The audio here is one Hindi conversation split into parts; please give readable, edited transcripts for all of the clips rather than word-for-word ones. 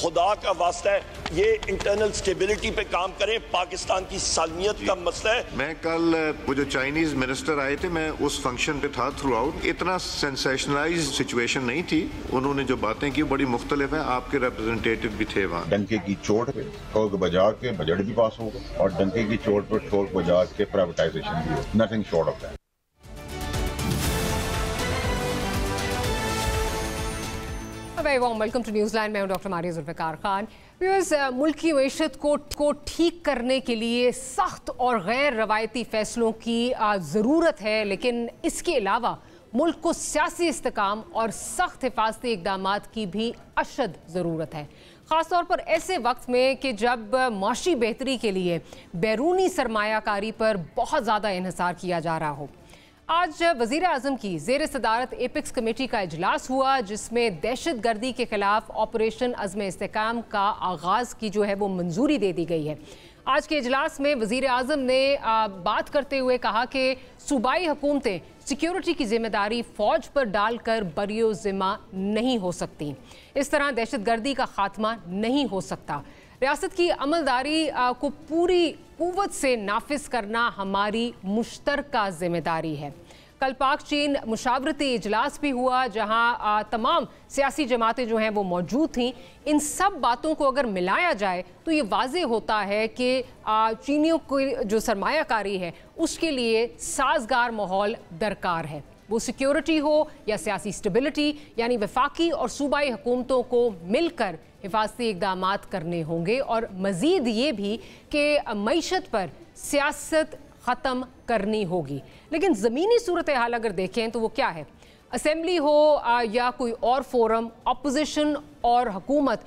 खुदा का वास्ता है ये इंटरनल स्टेबिलिटी पे काम करें, पाकिस्तान की सालमियत का मसला है। मैं कल वो जो चाइनीज मिनिस्टर आए थे, मैं उस फंक्शन पे था थ्रू आउट, इतना सेंसेशनलाइज्ड सिचुएशन नहीं थी। उन्होंने जो बातें की बड़ी मुख्तलिफ है, आपके रिप्रेजेंटेटिव भी थे वहाँ। डंके की चोट पे ठोक बजा के बजट भी पास होगा और डंके की चोट पर ठोक बजा के प्राइवेटाइजेशन भी हो, nothing short of that. Welcome to Newsland. मैं हूं डॉक्टर मारिया जुल्फ़िकार खान। व्यूअर्स, मुल्क की मईशत को ठीक करने के लिए सख्त और गैर रवायती फ़ैसलों की ज़रूरत है, लेकिन इसके अलावा मुल्क को सियासी इस्तेकाम और सख्त हिफाजती इक़दामात की भी अशद ज़रूरत है, ख़ास तौर पर ऐसे वक्त में कि जब माशी बेहतरी के लिए बैरूनी सरमायाकारी पर बहुत ज़्यादा इन्हिसार किया जा रहा हो। आज वज़ीर आज़म की ज़ेर सदारत एपिक्स कमेटी का इजलास हुआ, जिसमें दहशत गर्दी के खिलाफ ऑपरेशन अज़्म इस्तेकाम का आगाज़ की जो है वो मंजूरी दे दी गई है। आज के इजलास में वज़ीर आज़म ने बात करते हुए कहा कि सूबाई हुकूमतें सिक्योरिटी की जिम्मेदारी फ़ौज पर डालकर बरियो ज़िम्मा नहीं हो सकती। इस तरह दहशत गर्दी का खात्मा नहीं हो सकता। रियासत की अमलदारी को पूरी कुव्वत से नाफिज करना हमारी मुश्तरका जिम्मेदारी है। कल पाक चीन मुशावरती इजलास भी हुआ, जहां तमाम सियासी जमातें जो हैं वो मौजूद थीं। इन सब बातों को अगर मिलाया जाए तो ये वाज़ेह होता है कि चीनियों की जो सरमायाकारी है उसके लिए साजगार माहौल दरकार है, वो सिक्योरिटी हो या सियासी स्टेबिलिटी, यानी वफाकी और सूबाई हुकूमतों को मिलकर हिफाजती इक़दामात करने होंगे। और मज़ीद ये भी कि मईशत पर सियासत ख़त्म करनी होगी। लेकिन ज़मीनी सूरत हाल अगर देखें तो वो क्या है? असेंबली हो या कोई और फोरम, अपोजिशन और हुकूमत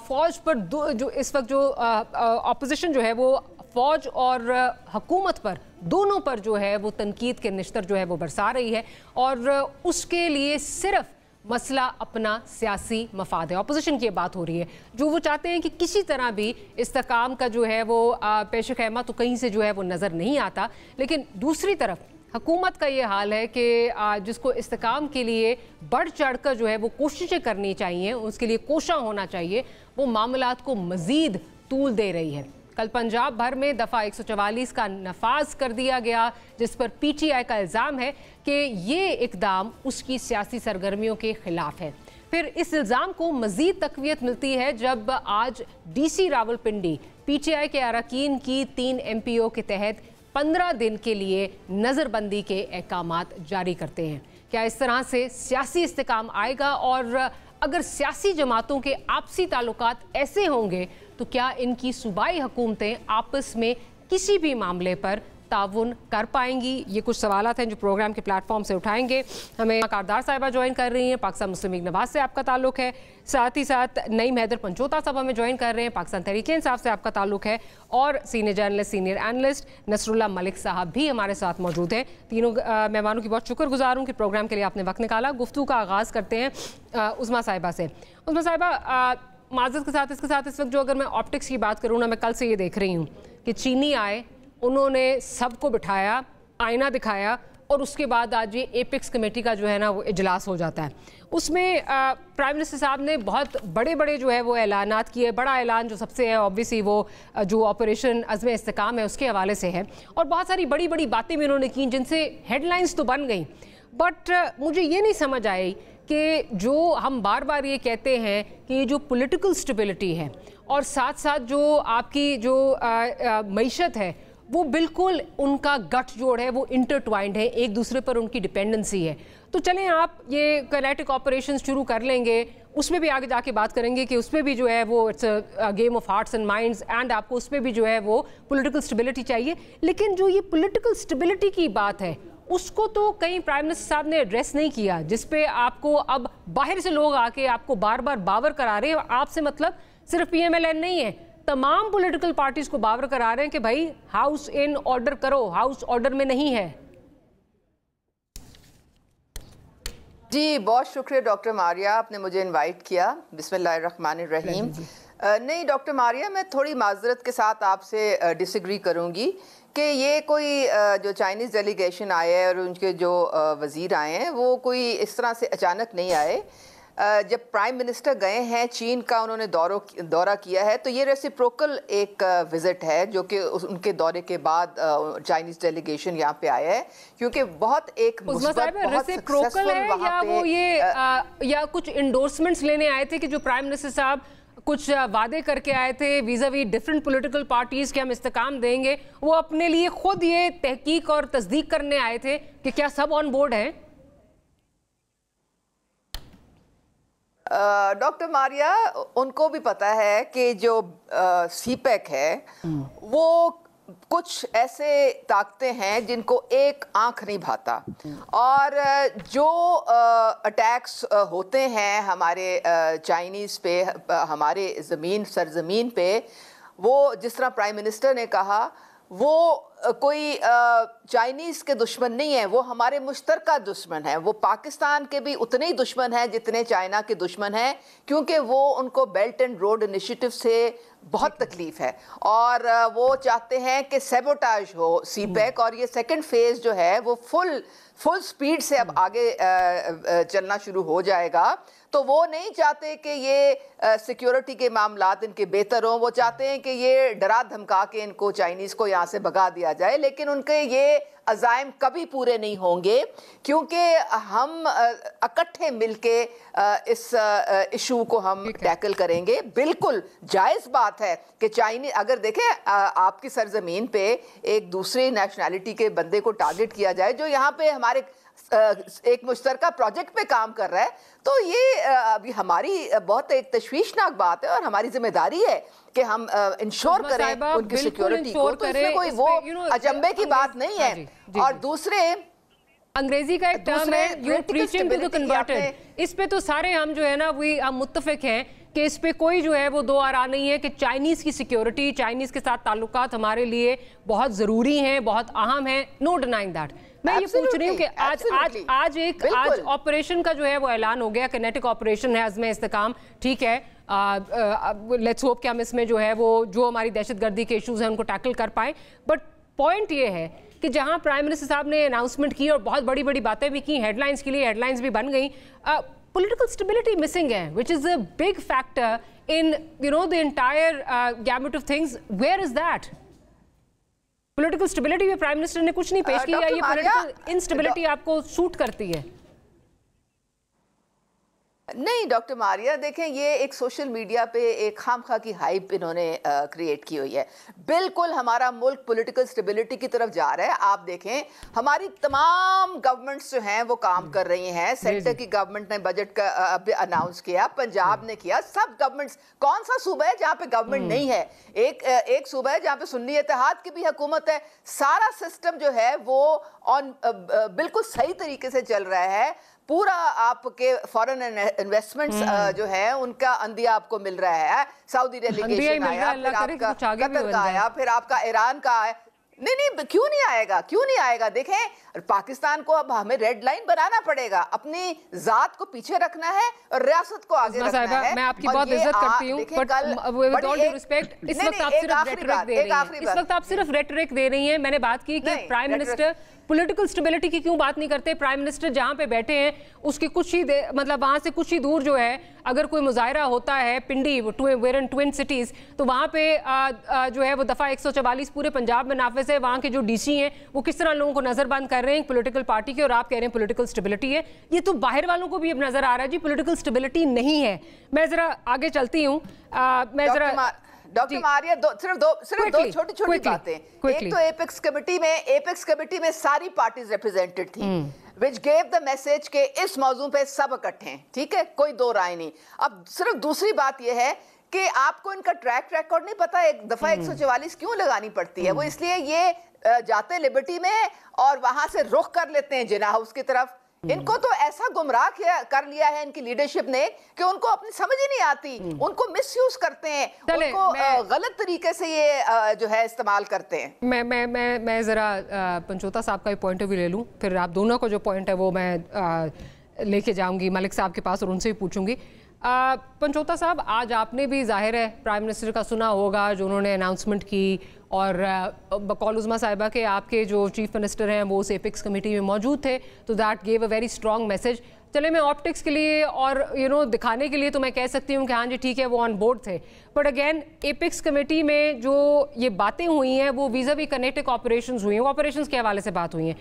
फ़ौज पर जो इस वक्त जो अपोजिशन जो है वो फ़ौज और हुकूमत पर दोनों पर जो है वो तनकीद के निश्तर जो है वो बरसा रही है, और उसके लिए सिर्फ मसला अपना सियासी मफाद है। अपोजिशन की बात हो रही है, जो वो चाहते हैं कि किसी तरह भी इस्तेकाम का जो है वो पेश खैमा तो कहीं से जो है वो नज़र नहीं आता। लेकिन दूसरी तरफ हुकूमत का ये हाल है कि जिसको इस्तेकाम के लिए बढ़ चढ़ कर जो है वो कोशिशें करनी चाहिए, उसके लिए कोशा होना चाहिए, वो मामलात को मज़ीद तूल दे रही है। कल पंजाब भर में दफ़ा 144 का नफाज कर दिया गया, जिस पर PTI का इल्ज़ाम है कि ये इक़दाम उसकी सियासी सरगर्मियों के ख़िलाफ़ है। फिर इस इल्ज़ाम को मज़ीद तक़वियत मिलती है जब आज DC रावलपिंडी PTI के अरकान की 3 MPO के तहत 15 दिन के लिए नज़रबंदी के अहकामात जारी करते हैं। क्या इस तरह से सियासी इस्तेकाम आएगा? और अगर सियासी जमातों के आपसी ताल्लुकात ऐसे होंगे तो क्या इनकी सूबाई हुकूमतें आपस में किसी भी मामले पर ताउन कर पाएंगी? ये कुछ सवालात हैं जो प्रोग्राम के प्लेटफॉर्म से उठाएंगे। हमें कारदार साहिबा ज्वाइन कर रही हैं, पाकिस्तान मुस्लिम लीग नवाज से आपका ताल्लुक है। साथ ही साथ नईम हैदर पंचोता साहब हमें ज्वाइन कर रहे हैं, पाकिस्तान तहरीक इंसाफ से आपका ताल्लुक है। और senior journalist, senior analyst Nasrullah Malik साहब भी हमारे साथ मौजूद हैं। तीनों मेहमानों की बहुत शुक्रगुजार हूँ कि प्रोग्राम के लिए आपने वक्त निकाला। गुफ्तगू का आगाज़ करते हैं उस्मा साहिबा से। उस्मा साहिबा, माज़रत के साथ इसके साथ इस वक्त जो अगर मैं ऑप्टिक्स की बात करूँ ना, मैं कल से ये देख रही हूँ कि चीनी आए, उन्होंने सबको बिठाया, आईना दिखाया, और उसके बाद आज ये एपिक्स कमेटी का जो है ना वो इजलास हो जाता है। उसमें प्राइम मिनिस्टर साहब ने बहुत बड़े बड़े जो है वो ऐलानात किए। बड़ा ऐलान जो सबसे है ऑब्वियसली वो जो ऑपरेशन अज़्म इस्तेकाम है उसके हवाले से है, और बहुत सारी बड़ी बड़ी बातें भी उन्होंने की जिनसे हेडलाइंस तो बन गई। बट मुझे ये नहीं समझ आई कि जो हम बार बार ये कहते हैं कि जो पॉलिटिकल स्टेबिलिटी है और साथ साथ जो आपकी जो मईशत है वो बिल्कुल उनका गठजोड़ है, वो इंटरट्वाइंड है, एक दूसरे पर उनकी डिपेंडेंसी है। तो चलें आप ये कैनेटिक ऑपरेशन शुरू कर लेंगे, उसमें भी आगे जाके बात करेंगे कि उसमें भी जो है वो it's a game of hearts and minds, and आपको उसमें भी जो है वो पॉलिटिकल स्टेबिलिटी चाहिए। लेकिन जो ये पॉलिटिकल स्टेबिलिटी की बात है उसको तो कहीं प्राइम मिनिस्टर साहब ने एड्रेस नहीं किया, जिसपे आपको अब बाहर से लोग आके आपको बार बार बावर करा रहे हैं। आपसे मतलब सिर्फ PMLN नहीं है, तमाम पॉलिटिकल पार्टीज को बावर करा रहे हैं कि भाई हाउस इन ऑर्डर करो, हाउस ऑर्डर में नहीं है। जी बहुत शुक्रिया डॉक्टर मारिया, आपने मुझे इनवाइट किया। बिस्मिल्लाहिर्रहमानिर्रहीम। नहीं डॉक्टर मारिया, मैं थोड़ी माजरत के साथ आपसे डिसएग्री करूंगी कि ये कोई जो चाइनीज़ डेलीगेशन आए हैं और उनके जो वज़ीर आए हैं वो कोई इस तरह से अचानक नहीं आए। जब प्राइम मिनिस्टर गए हैं चीन का, उन्होंने दौरा किया है, तो ये रेसिप्रोकल एक विजिट है जो कि उनके दौरे के बाद चाइनीज डेलीगेशन यहाँ पे आया है, क्योंकि बहुत एक रेसिप्रोकल है या वो ये या कुछ इंडोर्समेंट्स लेने आए थे कि जो प्राइम मिनिस्टर साहब कुछ वादे करके आए थे vis-a-vis different political parties के हम इस्तेकाम देंगे, वो अपने लिए खुद ये तहकीक और तस्दीक करने आए थे कि क्या सब ऑन बोर्ड हैं? डॉक्टर मारिया, उनको भी पता है कि जो सीपैक है वो कुछ ऐसे ताकतें हैं जिनको एक आंख नहीं भाता, और जो अटैक्स होते हैं हमारे चाइनीज़ पे, हमारे सरजमीन पे, वो जिस तरह प्राइम मिनिस्टर ने कहा, वो कोई चाइनीज़ के दुश्मन नहीं है, वो हमारे मुश्तरका दुश्मन है। वो पाकिस्तान के भी उतने ही दुश्मन हैं जितने चाइना के दुश्मन हैं, क्योंकि वो उनको बेल्ट एंड रोड इनिशिएटिव से बहुत तकलीफ है और वो चाहते हैं कि सैबोटाज हो सीपैक, और ये सेकंड फेज जो है वो फुल स्पीड से अब आगे चलना शुरू हो जाएगा। तो वो नहीं चाहते कि ये सिक्योरिटी के मामलात इनके बेहतर हों, वो चाहते हैं कि ये डरा धमका के इनको चाइनीज़ को यहाँ से भगा दिया जाए, लेकिन उनके ये अज़ाइम कभी पूरे नहीं होंगे, क्योंकि हम इकट्ठे मिलके इस इशू को हम टैकल करेंगे। बिल्कुल जायज़ बात है कि चाइनीज, अगर देखें आपकी सरजमीन पे एक दूसरी नेशनैलिटी के बंदे को टारगेट किया जाए जो यहाँ पे हमारे एक मुश्तरका प्रोजेक्ट पे काम कर रहा है, तो ये अभी हमारी बहुत एक तशवीशनाक बात है और हमारी जिम्मेदारी है कि हम इंश्योर करें उनकी सिक्योरिटी को। तो इसमें कोई वो अचंभे की बात नहीं है। और दूसरे अंग्रेजी का एक टर्म है you preaching to the converted, इस पे तो सारे हम जो है ना हम मुत्तफिक हैं कि इस पे कोई जो है वो दो आरा नहीं है कि चाइनीज की सिक्योरिटी, चाइनीज के साथ ताल्लुकात हमारे लिए बहुत जरूरी हैं, बहुत अहम हैं, नो डिनाइंग दैट। मैं ये पूछ रही हूँ कि आज ऑपरेशन का जो है वो ऐलान हो गया, किनेटिक ऑपरेशन है, अज़्म इस्तेकाम, ठीक है, लेट्स होप कि हम इसमें जो है वो जो हमारी दहशतगर्दी के इश्यूज हैं उनको टैकल कर पाए। बट पॉइंट ये है कि जहां प्राइम मिनिस्टर साहब ने अनाउंसमेंट की और बहुत बड़ी बड़ी बातें भी की, हेडलाइंस के लिए हेडलाइंस भी बन गई, political stability missing है, which is a big factor in the entire gamut of things. Where is that? Political stability में प्राइम मिनिस्टर ने कुछ नहीं पेश किया, ये political instability आपको सूट करती है? नहीं डॉक्टर मारिया, देखें ये एक सोशल मीडिया पे एक खामखा की हाइप इन्होंने क्रिएट की हुई है। बिल्कुल हमारा मुल्क पॉलिटिकल स्टेबिलिटी की तरफ जा रहा है। आप देखें हमारी तमाम गवर्नमेंट्स जो हैं वो काम कर रही हैं। सेंटर की गवर्नमेंट ने बजट का अनाउंस किया, पंजाब ने किया, सब गवर्नमेंट्स। कौन सा सूबा है जहाँ पे गवर्नमेंट नहीं है? एक सूबा है जहाँ पे सुन्नी इत्तेहाद की भी हुकूमत है। सारा सिस्टम जो है वो बिल्कुल सही तरीके से चल रहा है। पूरा आपके फॉरेन इन्वेस्टमेंट्स जो है उनका अंदिया आपको मिल रहा है। सऊदी डेलीगेशन आया, फिर आपका कतर का आया, फिर आपका ईरान का आया। नहीं, क्यों नहीं आएगा, क्यों नहीं आएगा? देखें पाकिस्तान को अब हमें रेड लाइन बनाना पड़ेगा, अपनी जात को पीछे रखना है और रियासत को आगे रखना है। मैं आपकी बहुत इज्जत करती हूँ, but with all due respect, इस वक्त आप सिर्फ रेटरिक दे रही हैं। मैंने बात की कि प्राइम मिनिस्टर पॉलिटिकल स्टेबिलिटी की क्यों बात नहीं करते? प्राइम मिनिस्टर जहां पे बैठे हैं उसकी कुछ ही मतलब वहां से कुछ ही दूर जो है अगर कोई मुजाहरा होता है पिंडी वेयर इन ट्विन सिटीज, तो वहां पे जो है वो दफा 144 पूरे पंजाब में नाफिज है। वहां के जो डीसी हैं वो किस तरह लोगों को नजरबंद कर रहे हैं पॉलिटिकल पार्टी के, और आप कह रहे हैं पॉलिटिकल स्टेबिलिटी है। ये तो बाहर वालों को भी अब नजर आ रहा है जी पॉलिटिकल स्टेबिलिटी नहीं है। मैं जरा आगे चलती हूँ, मैं जरा डॉक्टर मारिया सिर्फ दो छोटी बातें। एक तो एपेक्स कमेटी में सारी पार्टीज रिप्रेजेंटेड थी, which gave the message के इस मौजू पे सब इकट्ठे हैं, ठीक है, कोई दो राय नहीं। अब सिर्फ दूसरी बात यह है कि आपको इनका ट्रैक रिकॉर्ड नहीं पता, एक दफा 144 क्यों लगानी पड़ती है? वो इसलिए ये जाते लिबर्टी में और वहां से रुख कर लेते हैं जिना हाउस की तरफ। इनको तो ऐसा गुमराह कर लिया है इनकी लीडरशिप ने कि उनको अपनी समझ ही नहीं आती, उनको मिसयूज करते हैं, उनको गलत तरीके से ये जो है इस्तेमाल करते हैं। मैं जरा पंचोता साहब का पॉइंट ऑफ व्यू ले लूं, फिर आप दोनों को जो पॉइंट है वो मैं लेके जाऊंगी मलिक साहब के पास और उनसे भी पूछूंगी। पंचोता साहब, आज आपने भी जाहिर है प्राइम मिनिस्टर का सुना होगा जो उन्होंने अनाउंसमेंट की, और बकौल उज़्मा साहिबा के आपके जो चीफ मिनिस्टर हैं वो उस एपेक्स कमेटी में मौजूद थे, तो that gave a very strong message. चले मैं ऑप्टिक्स के लिए और दिखाने के लिए तो मैं कह सकती हूँ कि हाँ जी ठीक है वो ऑन बोर्ड थे, बट अगेन एपेक्स कमेटी में जो ये बातें हुई हैं वो वीज़ा वी कनेक्टिव ऑपरेशंस हुई हैं, ऑपरेशंस के हवाले से बात हुई है,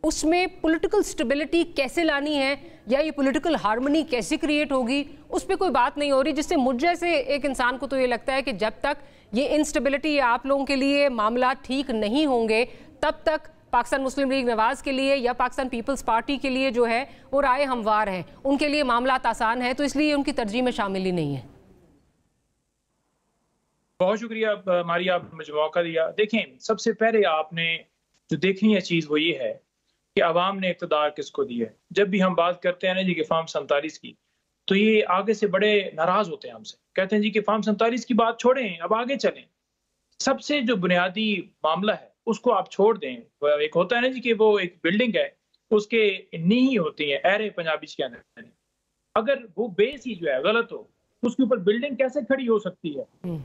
उसमें पॉलिटिकल स्टेबिलिटी कैसे लानी है या ये पॉलिटिकल हार्मनी कैसे क्रिएट होगी, उस पर कोई बात नहीं हो रही, जिससे मुझ जैसे एक इंसान को तो ये लगता है कि जब तक ये इंस्टेबिलिटी या आप लोगों के लिए मामला ठीक नहीं होंगे तब तक पाकिस्तान मुस्लिम लीग नवाज के लिए या पाकिस्तान पीपल्स पार्टी के लिए जो है वो राय हमवार है, उनके लिए मामला आसान है, तो इसलिए उनकी तरजीह में शामिल ही नहीं है। बहुत शुक्रिया मारिया, आपने मुझे मौका दिया। देखें, सबसे पहले आपने जो देखनी है चीज़ वो ये है कि अवाम ने इक़्तिदार किसको दी है। जब भी हम बात करते हैं ना जी कि फार्म 47 की, तो ये आगे से बड़े नाराज होते हैं हमसे, कहते हैं जी कि फार्म 47 की बात छोड़ें, अब आगे चलें। सबसे जो बुनियादी मामला है उसको आप छोड़ दें। एक होता है ना जी कि वो एक बिल्डिंग है, उसके नींव होती है, एरे पंजाबी के अंदर, अगर वो बेस ही जो है गलत हो, उसके ऊपर बिल्डिंग कैसे खड़ी हो सकती है?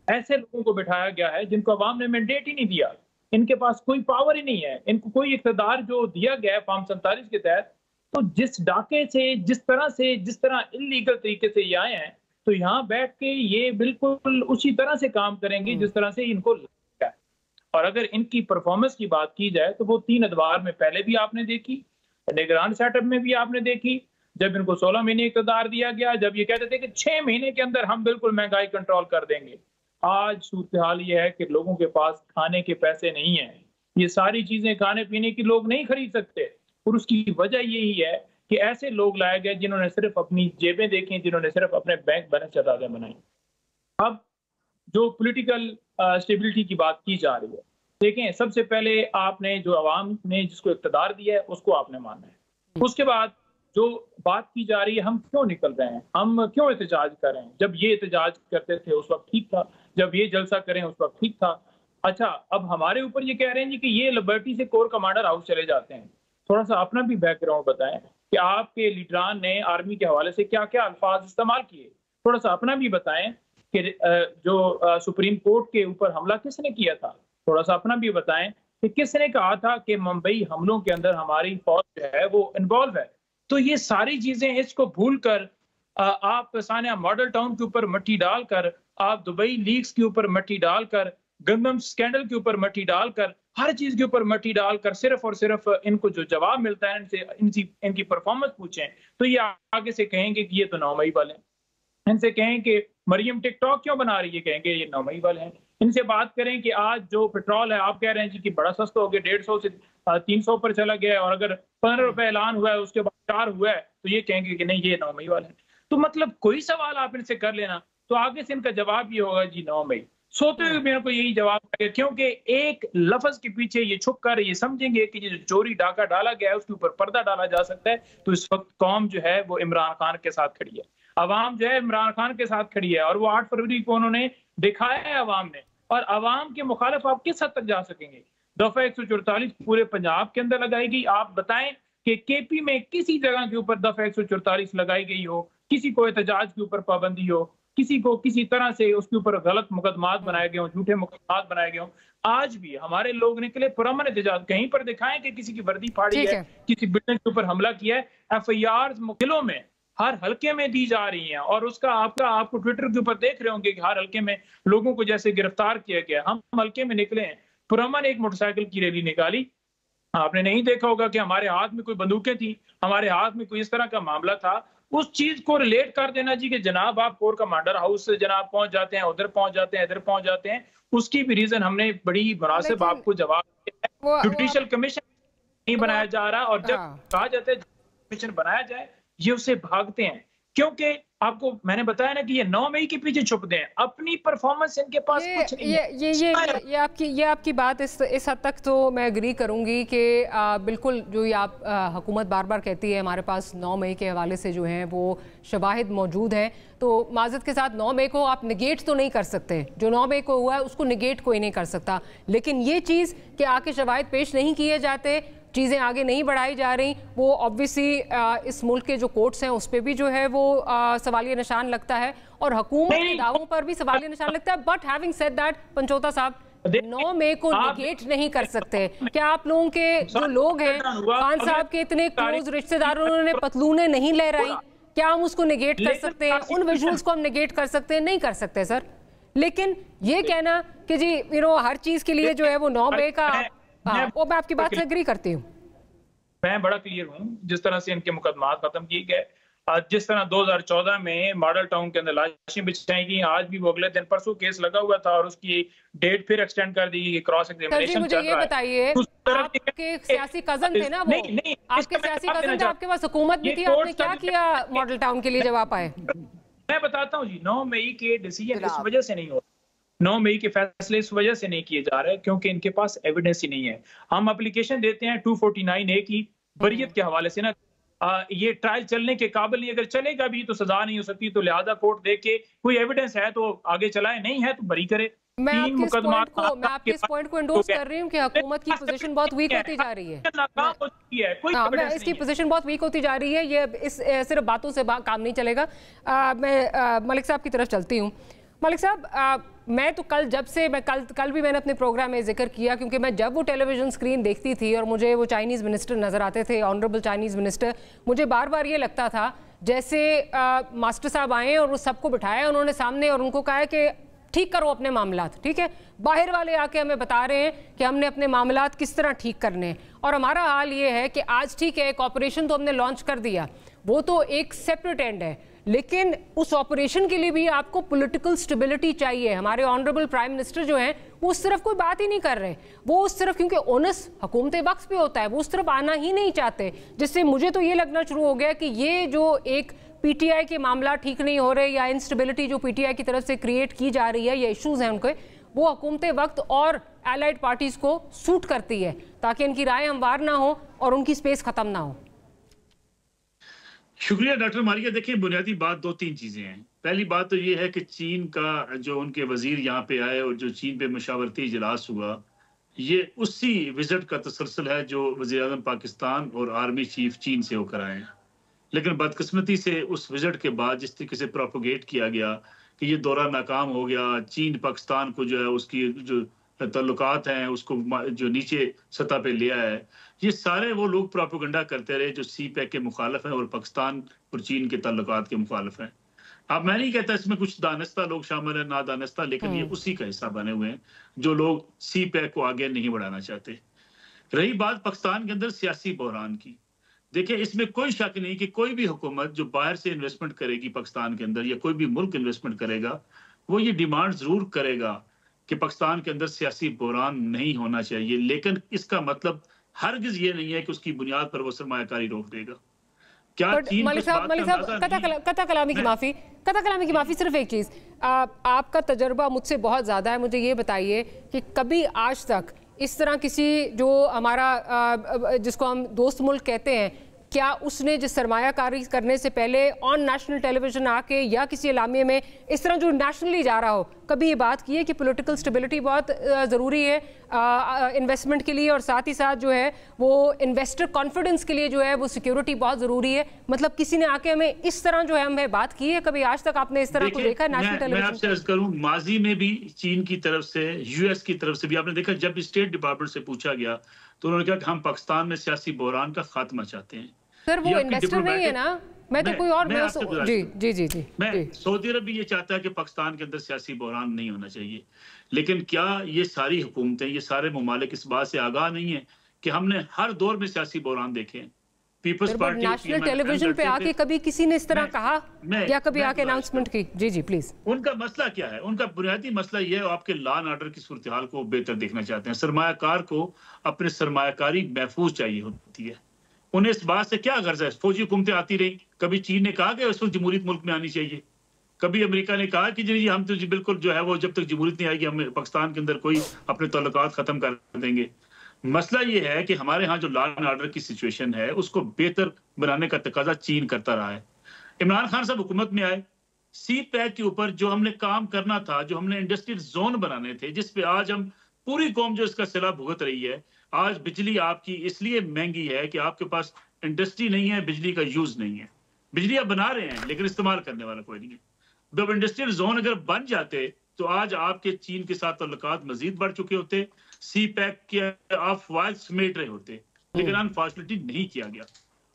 ऐसे लोगों को बिठाया गया है जिनको अवाम ने मैंडेट ही नहीं दिया, इनके पास कोई पावर ही नहीं है, इनको कोई इक़्तिदार जो दिया गया है फार्म 47 के तहत, तो जिस डाके से जिस तरह इल्लीगल तरीके से ये आए हैं, तो यहाँ बैठ के ये बिल्कुल उसी तरह से काम करेंगे जिस तरह से इनको लगता है। और अगर इनकी परफॉर्मेंस की बात की जाए तो वो 3 अदवार में पहले भी आपने देखी, निगरान सेटअप में भी आपने देखी, जब इनको 16 महीने इक़्तिदार दिया गया, जब ये कहते थे कि 6 महीने के अंदर हम बिल्कुल महंगाई कंट्रोल कर देंगे। आज सूरत हाल ये है कि लोगों के पास खाने के पैसे नहीं है, ये सारी चीजें खाने पीने की लोग नहीं खरीद सकते, और उसकी वजह यही है कि ऐसे लोग लाए गए जिन्होंने सिर्फ अपनी जेबें देखी, जिन्होंने सिर्फ अपने बैंक बैलेंस अदादें बनाई। अब जो पॉलिटिकल स्टेबिलिटी की बात की जा रही है, देखें, सबसे पहले आपने जो अवाम ने जिसको इक़्तिदार दिया है उसको आपने मानना है। उसके बाद जो बात की जा रही है, हम क्यों निकल रहे हैं, हम क्यों एहतजाज कर रहे हैं, जब ये एहतजाज करते थे उस वक्त ठीक था, जब ये जलसा करें उस वक्त ठीक था। अच्छा, अब हमारे ऊपर ये कह रहे हैं जी कि ये लिबर्टी से कोर कमांडर हाउस चले जाते हैं। थोड़ा सा अपना भी बैकग्राउंड बताएं कि आपके लीडरान ने आर्मी के हवाले से क्या क्या अल्फाज इस्तेमाल किए, थोड़ा सा अपना भी बताएं कि जो सुप्रीम कोर्ट के ऊपर हमला किसने किया था, थोड़ा सा अपना भी बताएं कि किसने कहा था कि मुंबई हमलों के अंदर हमारी फौज जो है वो इन्वॉल्व है। तो ये सारी चीजें इसको भूल कर आप सानिया मॉडल टाउन के ऊपर मट्टी डालकर, आप दुबई लीक्स के ऊपर मट्टी डालकर, गंदम स्कैंडल के ऊपर मट्टी डालकर, हर चीज के ऊपर मट्टी डालकर सिर्फ और सिर्फ इनको जो जवाब मिलता है इनकी परफॉर्मेंस पूछें तो ये आगे से कहेंगे कि ये तो 9 मई वाले हैं। इनसे कहें कि मरियम टिकटॉक क्यों बना रही है, कहेंगे ये 9 मई वाले हैं। इनसे बात करें कि आज जो पेट्रोल है आप कह रहे हैं जी कि बड़ा सस्ता हो गया, 150 से 300 पर चला गया है, और अगर 15 रुपए ऐलान हुआ है उसके बाद 4 हुआ है तो ये कहेंगे कि नहीं ये 9 मई वाले हैं। तो मतलब कोई सवाल आप इनसे कर लेना तो आगे से इनका जवाब ये होगा जी 9 मई। सोते हुए मेरे को यही जवाब है, क्योंकि एक लफ्ज के पीछे ये छुप कर ये समझेंगे कि ये जो चोरी डाका डाला गया है उसके ऊपर पर्दा डाला जा सकता है। तो इस वक्त कौम जो है वो इमरान खान के साथ खड़ी है, अवाम जो है इमरान खान के साथ खड़ी है, और वो 8 फरवरी को उन्होंने दिखाया है अवाम ने। और अवाम के मुखालिफ आप किस हद तक जा सकेंगे? दफा 144 पूरे पंजाब के अंदर लगाई गई, आप बताएं कि केपी में किसी जगह के ऊपर दफा 144 लगाई गई हो, किसी को एहतजाज के ऊपर पाबंदी हो, किसी को किसी तरह से उसके ऊपर गलत मुकदमात बनाए गए हों, झूठे मुकदमात बनाए गए हों। आज भी हमारे लोग निकले पुरअमन एहतजाज, कहीं पर दिखाएं कि किसी की वर्दी फाड़ी है, किसी बिल्डिंग के ऊपर हमला किया है। FIR मुकिलों में हर हल्के में दी जा रही हैं, और उसका आपको ट्विटर के ऊपर देख रहे होंगे कि हर हल्के में लोगों को जैसे गिरफ्तार किया गया। हम हल्के में निकले हैं, पुरअमन एक मोटरसाइकिल की रैली निकाली, आपने नहीं देखा होगा कि हमारे हाथ में कोई बंदूकें थी, हमारे हाथ में कोई इस तरह का मामला था। उस चीज को रिलेट कर देना जी कि जनाब आप कोर कमांडर हाउस से जनाब पहुंच जाते हैं, उधर पहुंच जाते हैं, इधर पहुंच जाते हैं, उसकी भी रीजन हमने बड़ी मुनासिब आपको जवाब दिया है। जुडिशियल कमीशन नहीं बनाया जा रहा, और जब कहा जाता है कमीशन बनाया जाए ये उससे भागते हैं, क्योंकि आपको मैंने बताया ना कि ये 9 मई के पीछे छुपते हैं, अपनी परफॉर्मेंस इनके पास कुछ नहीं है। ये आपकी बात इस हद तक तो मैं एग्री करूंगी कि बिल्कुल जो ये आप हुकूमत बार बार कहती है हमारे पास 9 मई के हवाले से जो हैं वो शवाहिद मौजूद हैं, तो माज़रत के साथ 9 मई को आप निगेट तो नहीं कर सकते, जो 9 मई को हुआ है उसको निगेट कोई नहीं कर सकता, लेकिन ये चीज़ कि आके शवाहिद पेश नहीं किए जाते, चीज़ें आगे नहीं बढ़ाई जा रही, वो ऑब्वियसली इस मुल्क के जो कोर्ट्स हैं उस पर भी जो है वो सवालिया निशान लगता है, और हुकूमत के दावों पर भी सवालिया निशान लगता है। But having said that, Panchota साहब, 9 मई को निगेट नहीं कर सकते। क्या आप लोगों के जो लोग हैं, खान साहब के इतने क्लोज रिश्तेदार, उन्होंने पतलूने नहीं लहराई, क्या हम उसको निगेट कर सकते हैं? उन विजुअल्स को हम निगेट कर सकते हैं? नहीं कर सकते सर। लेकिन ये कहना कि जी हर चीज के लिए जो है वो 9 मई का, वो मैं आपकी बात से एग्री करती हूँ। मैं बड़ा क्लियर हूँ, जिस तरह से इनके मुकदमा खत्म किए गए, जिस तरह 2014 में मॉडल टाउन के अंदर लाशें बिछाई गई, आज भी वो अगले दिन परसों केस लगा हुआ था और उसकी डेट फिर एक्सटेंड कर दी गई, क्रॉस एग्जामिनेशन। मुझे ये बताइए, आपके सियासी कजन थे ना वो, आपके सियासी कजन थे, आपके पास हुकूमत भी थी, आपने क्या किया मॉडल टाउन के लिए जब आप आए? मैं बताता हूँ जी, 9 मई के डिसीजन इस वजह से नहीं हो, 9 मई के फैसले इस वजह से नहीं किए जा रहे क्योंकि इनके पास एविडेंस ही नहीं है। हम एप्लीकेशन देते हैं 249A की बरियत के हवाले से ना, ये ट्रायल चलने के काबिल नहीं, अगर चलेगा भी तो सजा नहीं हो सकती, तो लिहाजा कोर्ट देख के कोई एविडेंस है तो आगे चलाए, नहीं है तो बरी करे। मैं आपके इस पॉइंट को एंडोर्स कर रही हूँ कि हुकूमत की पोजीशन बहुत वीक होती जा रही है। मैं इसकी पोजीशन बहुत वीक होती जा रही है, ये सिर्फ बातों से काम नहीं चलेगा। मैं मलिक साहब की तरफ चलती हूँ। मलिक साहब, मैं तो कल भी मैंने अपने प्रोग्राम में जिक्र किया, क्योंकि मैं जब वो टेलीविजन स्क्रीन देखती थी और मुझे वो चाइनीज़ मिनिस्टर नज़र आते थे, ऑनरेबल चाइनीज़ मिनिस्टर, मुझे बार बार ये लगता था जैसे मास्टर साहब आए और उस सबको बिठाया उन्होंने सामने और उनको कहा कि ठीक करो अपने मामलात, ठीक है। बाहर वाले आके हमें बता रहे हैं कि हमने अपने मामलात किस तरह ठीक करने हैं, और हमारा हाल ये है कि आज ठीक है, एक ऑपरेशन तो हमने लॉन्च कर दिया, वो तो एक सेपरेट एंड है, लेकिन उस ऑपरेशन के लिए भी आपको पॉलिटिकल स्टेबिलिटी चाहिए। हमारे ऑनरेबल प्राइम मिनिस्टर जो हैं वो उस तरफ कोई बात ही नहीं कर रहे, वो उस तरफ, क्योंकि ओनस हुकूमत वक्त पे होता है, वो उस तरफ आना ही नहीं चाहते, जिससे मुझे तो ये लगना शुरू हो गया कि ये जो एक पीटीआई के मामला ठीक नहीं हो रहे या इंस्टेबिलिटी जो पीटीआई की तरफ से क्रिएट की जा रही है, ये इश्यूज हैं उनके, वो हुकूमत वक्त और एलाइड पार्टीज को सूट करती है, ताकि इनकी राय हमवार ना हो और उनकी स्पेस खत्म ना हो। शुक्रिया डॉक्टर मारिया। देखिए, बुनियादी बात 2-3 चीजें हैं। पहली बात तो ये है कि चीन का जो उनके वजीर यहाँ पे आए और जो चीन पे मशावरती इजलास हुआ, ये उसी विजिट का तसलसल है जो वज़ीर आज़म पाकिस्तान और आर्मी चीफ चीन से होकर आए हैं। लेकिन बदकिस्मती से उस विजिट के बाद जिस तरीके से प्रोपोगेट किया गया कि ये दौरा नाकाम हो गया, चीन पाकिस्तान को जो है उसकी जो तल्लुकात हैं उसको जो नीचे सतह पे ले आया है, ये सारे वो लोग प्रोपोगंडा करते रहे जो CPEC के मुखालिफ हैं और पाकिस्तान और चीन के तल्लुकात के मुखालिफ हैं। अब मैं नहीं कहता इसमें कुछ दानिस्ता लोग शामिल हैं, ना दानिस्ता, लेकिन ये उसी का हिस्सा बने हुए हैं जो लोग CPEC को आगे नहीं बढ़ाना चाहते। रही बात पाकिस्तान के अंदर सियासी बहरान की, देखिए इसमें कोई शक नहीं कि कोई भी हुकूमत जो बाहर से इन्वेस्टमेंट करेगी पाकिस्तान के अंदर या कोई भी मुल्क इन्वेस्टमेंट करेगा, वो ये डिमांड जरूर करेगा कि पाकिस्तान के अंदर सियासी बहरान नहीं होना चाहिए, लेकिन इसका मतलब हरगिज ये नहीं है कि उसकी बुनियाद पर वो सरमायाकारी रोक देगा। क्या मलिक साहब कता कलामी की माफी, सिर्फ एक चीज, आपका तजर्बा मुझसे बहुत ज्यादा है, मुझे ये बताइए कि कभी आज तक इस तरह किसी जो हमारा जिसको हम दोस्त मुल्क कहते हैं, क्या उसने जिस सरमायाकारी करने से पहले ऑन नेशनल टेलीविजन आके या किसी इलामे में इस तरह जो नेशनली जा रहा हो, कभी ये बात की है कि पॉलिटिकल स्टेबिलिटी बहुत ज़रूरी है इन्वेस्टमेंट के लिए, और साथ ही साथ जो है वो इन्वेस्टर कॉन्फिडेंस के लिए जो है वो सिक्योरिटी बहुत ज़रूरी है? मतलब किसी ने आके हमें इस तरह जो है हमें बात की है? कभी आज तक आपने इस तरह को देखा है नेशनल टेलीविजन? मैं आपसे अर्ज करूं, माजी में भी चीन की तरफ से, US की तरफ से भी आपने देखा, जब स्टेट डिपार्टमेंट से पूछा गया तो उन्होंने कहा कि हम पाकिस्तान में सियासी बहरान का खात्मा चाहते हैं। सर वो इन्वेस्टर नहीं है ना, मैं तो कोई और जी सऊदी अरब भी ये चाहता है कि पाकिस्तान के अंदर सियासी बहरान नहीं होना चाहिए, लेकिन क्या ये सारी हुकूमतें, ये सारे ममालिक इस बात से आगाह नहीं है कि हमने हर दौर में सियासी बहरान देखे हैं? पीपल्स पार्टी नेशनल टेलीविजन पे आके कभी किसी ने इस तरह कहा या कभी आके अनाउंसमेंट की? जी प्लीज। उनका मसला क्या है? उनका बुनियादी मसला ये है, आपके लॉ एंड ऑर्डर की सूरत हाल को बेहतर देखना चाहते हैं। सरमायाकार को अपने सरमायाकारी महफूज चाहिए होती है, उन्हें इस बात से क्या गर्ज है? फौजी हुकूमतें आती रही, कभी चीन ने कहा कि इस वक्त जमहूरियत मुल्क में आनी चाहिए, कभी अमेरिका ने कहा कि जी हम तो जी बिल्कुल जो है वो जब तक जमहूरियत नहीं आएगी हम पाकिस्तान के अंदर कोई अपने ताल्लुकात खत्म कर देंगे। मसला ये है कि हमारे यहाँ जो लॉ एंड ऑर्डर की सिचुएशन है उसको बेहतर बनाने का तकाजा चीन करता रहा है। इमरान खान साहब हुकूमत में आए, CPEC के ऊपर जो हमने काम करना था, जो हमने इंडस्ट्रियल जोन बनाने थे, जिसपे आज हम पूरी कौम जो इसका सिला भुगत रही है। आज बिजली आपकी इसलिए महंगी है कि आपके पास इंडस्ट्री नहीं है, बिजली का यूज नहीं है। बिजली आप बना रहे हैं लेकिन इस्तेमाल करने वाला कोई नहीं है। जब इंडस्ट्रियल जोन अगर बन जाते तो आज आपके चीन के साथ ताल्लुकात मजीद बढ़ चुके होते, सी पैक के अफवाह समेट रहे होते, लेकिन अनफॉर्चुनेटली नहीं किया गया।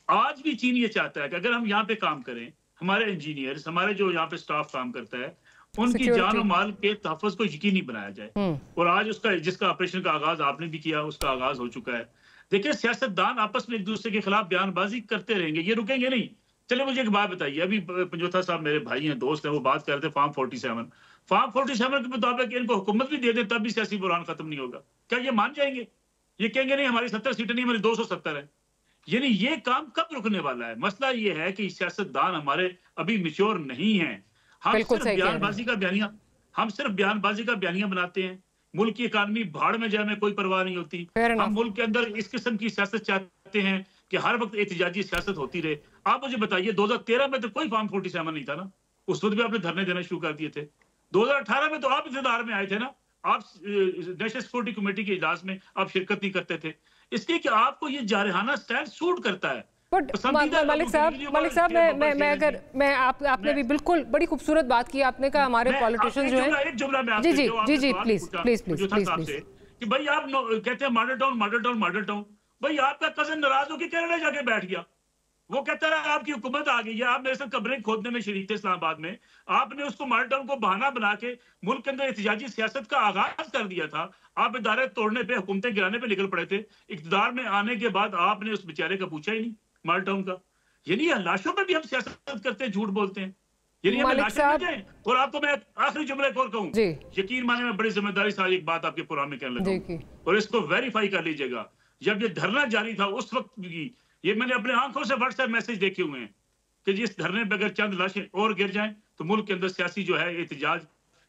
आज भी चीन ये चाहता है कि अगर हम यहाँ पे काम करें, हमारे इंजीनियर्स, हमारे जो यहाँ पे स्टाफ काम करता है, उनकी जान और माल के तहफ़्फ़ुज़ को यकीनी बनाया जाए। और आज उसका जिसका ऑपरेशन का आगाज आपने भी किया, उसका आगाज हो चुका है। देखिए, सियासतदान आपस में एक दूसरे के खिलाफ बयानबाजी करते रहेंगे, ये रुकेंगे नहीं। चले मुझे एक बात बताइए, अभी पंजोथा साहब मेरे भाई हैं, दोस्त हैं, वो बात कर रहे थे फार्म 47 के मुताबिक इनको हुकूमत भी दे दे तब भी सियासी बुरान खत्म नहीं होगा। क्या ये मान जाएंगे? ये कहेंगे नहीं हमारी 70 सीटें नहीं, हमारी 270 है। यानी ये काम कब रुकने वाला है? मसला ये है कि सियासतदान हमारे अभी मैच्योर नहीं है। हम सिर्फ बयानबाजी का बयानिया बनाते हैं। मुल्क की इकानमी भाड़ में जाए में कोई परवाह नहीं होती। हम मुल्क के अंदर इस किस्म की सियासत चाहते हैं कि हर वक्त एहतजाजी सियासत होती रहे। आप मुझे बताइए, 2013 में तो कोई फार्म 47 नहीं था ना, उस वक्त भी आपने धरने देना शुरू कर दिए थे। 2018 में तो आप इक़्तिदार में आए थे ना, आप नेशनल सिक्योरिटी कमेटी के इजलास में आप शिरकत नहीं करते थे, इसलिए कि आपको ये जारहाना स्टैंड सूट करता है। मलिक साहब मैं आपने भी बिल्कुल बड़ी खूबसूरत बात की। आपने कहा हमारे पॉलिटिशियन जो है, एक जुमला में जी प्लीज कि भाई आप कहते हैं मॉडल टाउन, भाई आपका कजन नाराज होकर कनाडा जाके बैठ गया, वो कहता रहा आपकी हुकूमत आ गई है, आप मेरे साथ कब्रें खोदने में शरीक थे इस्लामाबाद में, आपने उसको मॉडल टाउन को बहाना बना के मुल्क के अंदर एहतजाजी सियासत का आगाज कर दिया था। आप इदारे तोड़ने पे, हुकूमतें गिराने पे निकल पड़े थे। इक़्तिदार में आने के बाद आपने उस बेचारे का पूछा ही नहीं मॉडल टाउन का। यानी लाशों पे भी हम सियासत करते हैं, झूठ बोलते हैं। यानी हमें लाशें मिल जाएं। और आपको मैं आखिरी जुमला एक और कहूं, यकीन माने मैं बड़ी जिम्मेदारी से एक बात आपके प्रोग्राम में कहने लगा और इसको वेरीफाई कर लीजिएगा। जब ये धरना जारी था उस वक्त भी ये मैंने अपने आंखों से व्हाट्सएप मैसेज देखे हुए हैं कि जिस धरने पे अगर चंद लाशें और गिर जाएं तो मुल्क के अंदर सियासी जो है एहतजाज